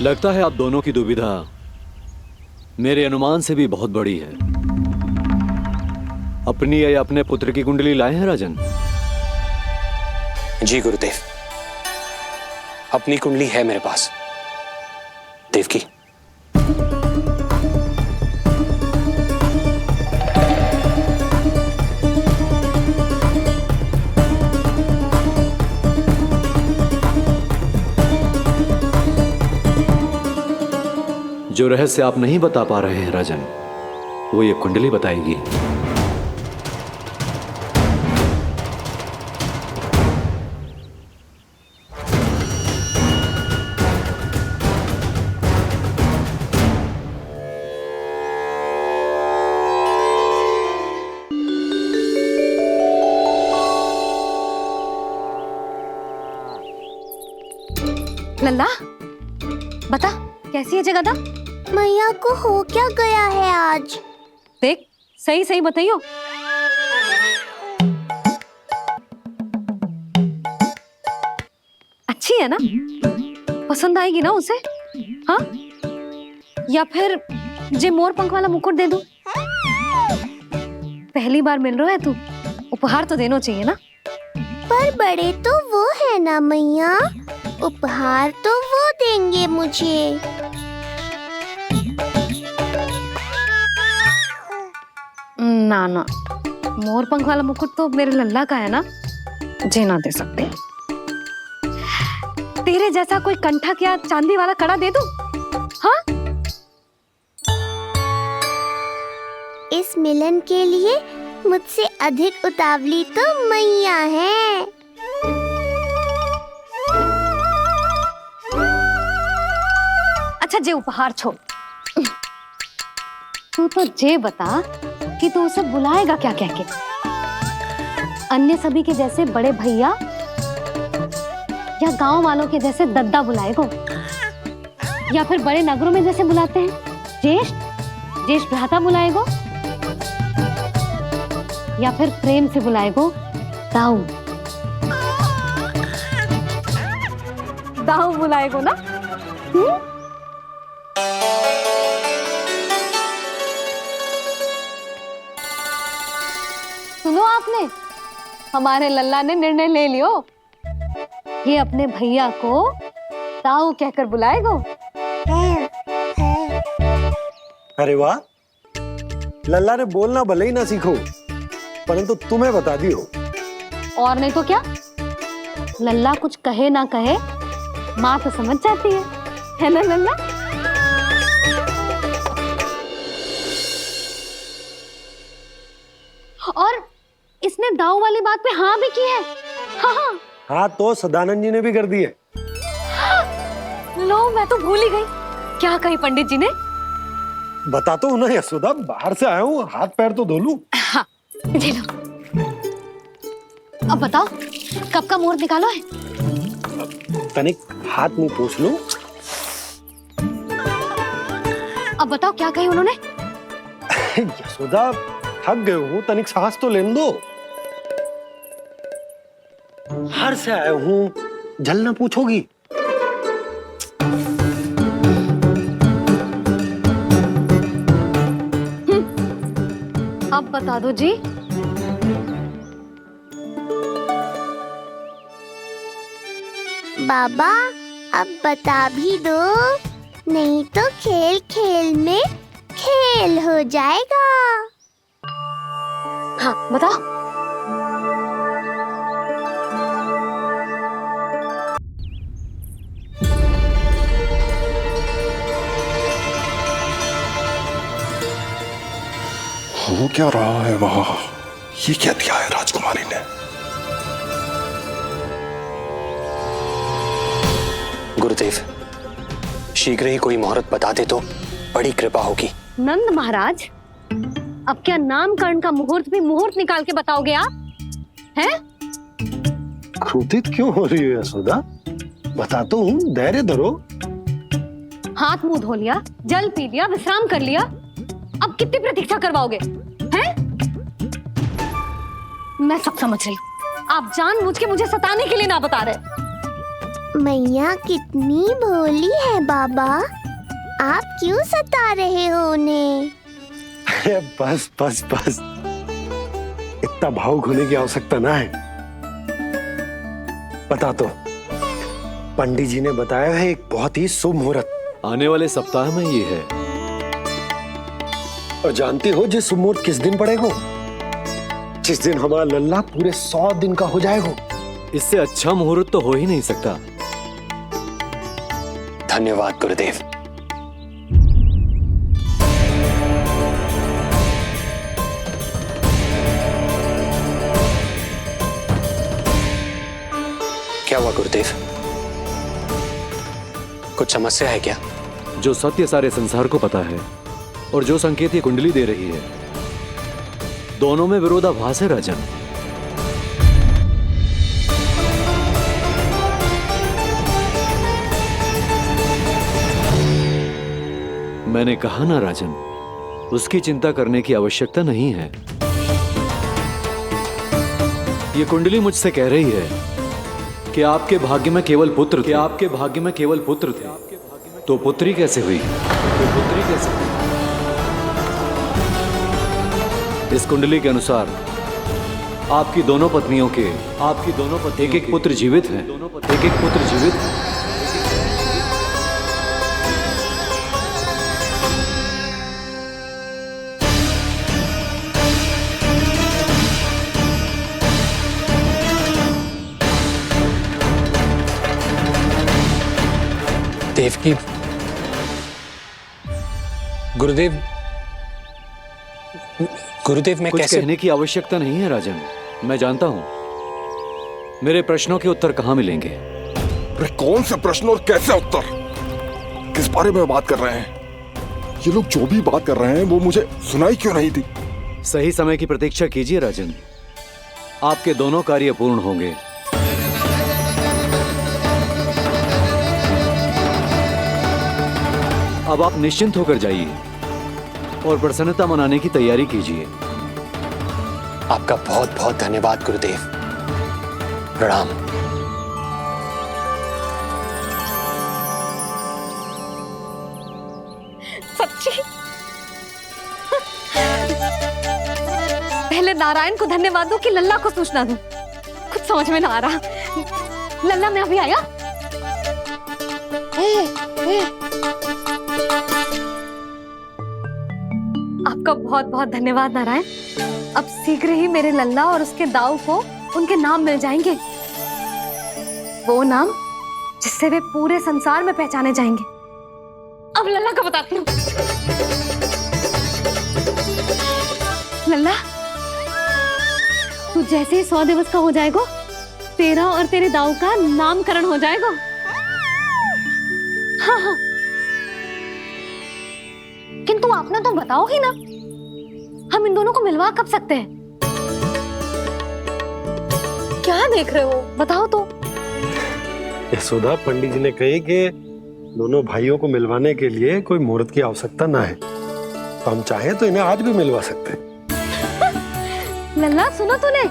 लगता है आप दोनों की दुविधा मेरे अनुमान से भी बहुत बड़ी है। अपनी या अपने पुत्र की कुंडली लाए हैं राजन?
जी गुरुदेव, अपनी कुंडली है मेरे पास। देवकी,
जो रहस्य आप नहीं बता पा रहे हैं राजन, वो ये कुंडली बताएगी।
लल्ला, बता कैसी है जगदा?
मैया को हो क्या गया है आज?
देख, सही सही बताइयो। अच्छी है ना? पसंद आएगी ना उसे? हाँ? या फिर जे मोर पंख वाला मुकुट दे दूं? पहली बार मिल रहा है तू, उपहार तो देना चाहिए ना?
पर बड़े तो वो है ना मैया, उपहार तो वो देंगे मुझे।
ना ना, मोर पंख वाला मुकुट तो मेरे लल्ला का है ना, जे ना दे सकते। तेरे जैसा कोई कंठक या चांदी वाला कड़ा दे दूं? हाँ?
इस मिलन के लिए मुझसे अधिक उतावली तो मैया है।
अच्छा, जे उपहार छोड़, तू तो जे बता कि तू उसे बुलाएगा क्या कह के? अन्य सभी के जैसे बड़े भैया या गांव वालों के जैसे दद्दा बुलाएगो, या फिर बड़े नगरों में जैसे बुलाते हैं ज्येष्ठ भ्राता बुलाएगो, या फिर प्रेम से बुलाएगो दाऊ? दाऊ बुलाएगो ना? सुनो आपने, हमारे लल्ला ने निर्णय ले लियो, ये अपने भैया को दाऊ कहकर बुलाएगो।
अरे वाह, लल्ला ने बोलना भले ही ना सीखो, परंतु तुम्हें बता दियो।
और नहीं तो क्या, लल्ला कुछ कहे ना कहे माँ तो समझ जाती है ना लल्ला? और इसने दाऊ वाली बात पे हाँ भी की है। हाँ
हाँ, तो सदानंद जी ने भी कर दी है।
लो, मैं तो भूल ही गई। क्या कही पंडित जी ने?
बता तो ना यशोदा, बाहर से आया हूँ, हाथ पैर तो धो लूं।
हाँ, ले लो। अब बताओ, कब का मुहूर्त निकालो है?
तनिक हाथ मुंह पोंछ लो।
अब बताओ क्या कही उन्होंने?
यशोदा, थक गए हूँ, तनिक सांस तो लेने दो। बाहर से आया हूँ, जल ना पूछोगी?
अब बता दो जी।
बाबा, अब बता भी दो, नहीं तो खेल खेल में खेल हो जाएगा।
हाँ, बताओ।
हो क्या रहा है वहां? ये क्या दिया है राजकुमारी ने?
गुरुदेव, शीघ्र ही कोई मुहूर्त बता दे तो बड़ी कृपा होगी।
नंद महाराज, अब क्या नामकरण का मुहूर्त भी मुहूर्त निकाल के बताओगे आप? हैं?
क्रोधित क्यों हो रही हो यशोदा? बता तो हूँ, धैर्य धरो।
हाथ मुंह धो लिया, जल पी लिया, विश्राम कर लिया, अब कितनी प्रतीक्षा करवाओगे? हैं? मैं सब समझ रही हूँ, आप जानबूझ के मुझे सताने के लिए ना बता रहे।
मैया कितनी भोली है बाबा, आप क्यों सता रहे हो उन्हें?
बस बस बस, इतना भावुक होने की आवश्यकता ना है। बता तो, पंडित जी ने बताया है एक बहुत ही शुभ मुहूर्त
आने वाले सप्ताह में ये है।
और जानती हो जिस शुभ मुहूर्त किस दिन पड़ेगा? जिस दिन हमारा लल्ला पूरे 100 दिन का हो जाएगा।
इससे अच्छा मुहूर्त तो हो ही नहीं सकता।
धन्यवाद गुरुदेव। क्या हुआ गुरुदेव? कुछ समस्या है क्या?
जो सत्य सारे संसार को पता है और जो संकेत ये कुंडली दे रही है, दोनों में विरोधाभास है राजन। मैंने कहा ना राजन, उसकी चिंता करने की आवश्यकता नहीं है। ये कुंडली मुझसे कह रही है कि आपके भाग्य में केवल पुत्र थे। आपके भाग्य में केवल पुत्र थे, तो पुत्री कैसे हुई? इस कुंडली के अनुसार आपकी दोनों पत्नियों के एक एक पुत्र जीवित हैं। एक एक पुत्र जीवित हैं।
देवकी, गुरुदेव मैं
कुछ
कैसे?
कहने की आवश्यकता नहीं है राजन, मैं जानता हूं मेरे प्रश्नों के उत्तर कहां मिलेंगे।
अरे कौन से प्रश्न और कैसे उत्तर? किस बारे में बात कर रहे हैं? ये लोग जो भी बात कर रहे हैं वो मुझे सुनाई क्यों नहीं दी?
सही समय की प्रतीक्षा कीजिए राजन, आपके दोनों कार्य पूर्ण होंगे। अब आप निश्चिंत होकर जाइए और प्रसन्नता मनाने की तैयारी कीजिए।
आपका बहुत बहुत धन्यवाद गुरुदेव। प्रणाम।
सच्ची? पहले नारायण को धन्यवाद दो कि लल्ला को सूचना दूं। कुछ समझ में ना आ रहा। लल्ला मैं अभी आया। आपका बहुत बहुत धन्यवाद नारायण। अब शीघ्र ही मेरे लल्ला और उसके दाऊ को उनके नाम मिल जाएंगे, वो नाम जिससे वे पूरे संसार में पहचाने जाएंगे। अब लल्ला को बताती हूँ। लल्ला, तू जैसे ही 100 दिवस का हो जाएगा, तेरा और तेरे दाऊ का नामकरण हो जाएगा। हाँ हाँ, किंतु आपने तो बताओ ही ना, हम इन दोनों को मिलवा कब सकते हैं? क्या देख रहे हो, बताओ तो।
यशोदा, पंडित जी ने कही कि दोनों भाइयों को मिलवाने के लिए कोई मुहूर्त की आवश्यकता ना है, तो हम चाहें तो इन्हें आज भी मिलवा सकते हैं।
लल्ला सुनो तूने,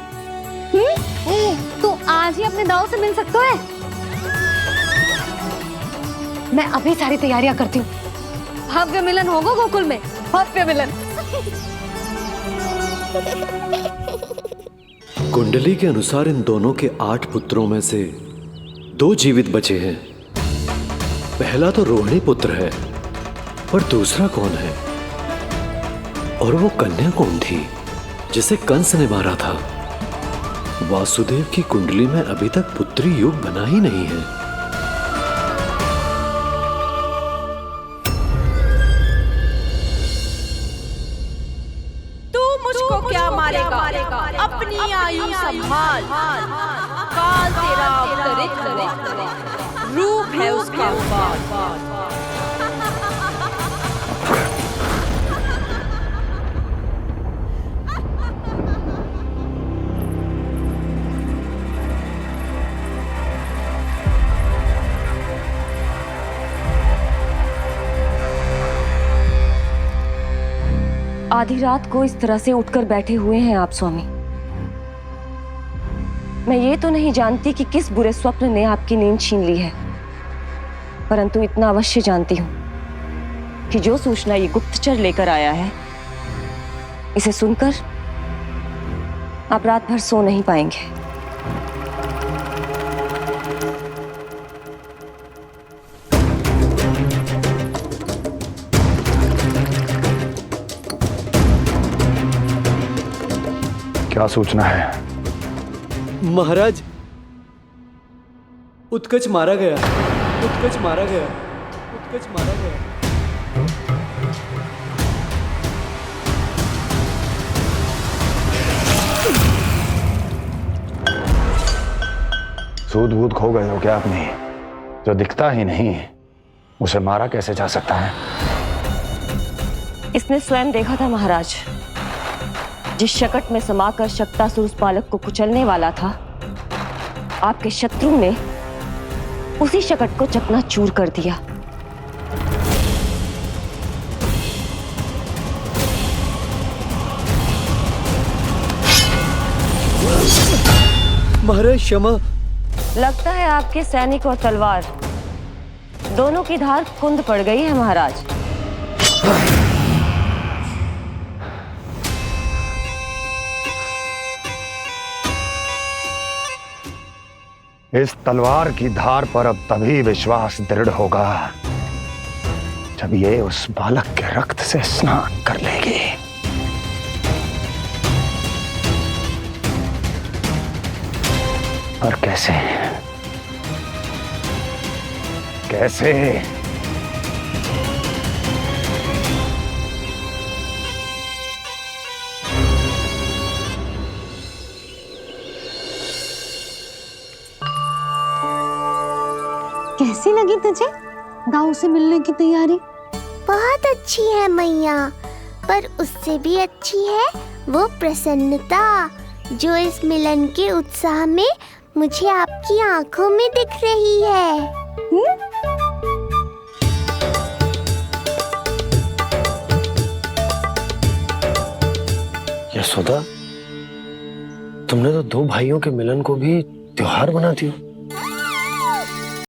तू आज ही अपने दाऊ से मिल सकता है। मैं अभी सारी तैयारियां करती हूँ। भव्य मिलन होगा गोकुल में, भव्य मिलन।
कुंडली के अनुसार इन दोनों के 8 पुत्रों में से 2 जीवित बचे हैं। पहला तो रोहिणी पुत्र है, पर दूसरा कौन है? और वो कन्या कौन थी जिसे कंस ने मारा था? वासुदेव की कुंडली में अभी तक पुत्री योग बना ही नहीं है।
तू मुझको क्या मारेगा? अपनी आयु संभाल, काल तेरा अवतरित रूप है उसका उपाय।
आधी रात को इस तरह से उठकर बैठे हुए हैं आप स्वामी। मैं ये तो नहीं जानती कि किस बुरे स्वप्न ने आपकी नींद छीन ली है, परंतु इतना अवश्य जानती हूं कि जो सूचना ये गुप्तचर लेकर आया है, इसे सुनकर आप रात भर सो नहीं पाएंगे।
क्या सूचना है?
महाराज, उत्कच मारा गया, उत्कच मारा गया, उत्कच मारा गया।
सूद बूद खो गए हो क्या अपनी? जो दिखता ही नहीं उसे मारा कैसे जा सकता है?
इसने स्वयं देखा था महाराज। जिस शकट में समाकर शक्तासुर उस बालक को कुचलने वाला था, आपके शत्रु ने उसी शकट को चकनाचूर कर दिया।
महाराज क्षमा।
लगता है आपके सैनिक और तलवार दोनों की धार कुंद पड़ गई है महाराज।
इस तलवार की धार पर अब तभी विश्वास दृढ़ होगा जब ये उस बालक के रक्त से स्नान कर लेगी। और कैसे कैसे?
कैसी लगी तुझे दाऊ से मिलने की तैयारी?
बहुत अच्छी है मैया, पर उससे भी अच्छी है वो प्रसन्नता जो इस मिलन के उत्साह में मुझे आपकी आंखों में दिख रही है।
यशोदा,
तुमने तो दो भाइयों के मिलन को भी त्योहार बना दिया।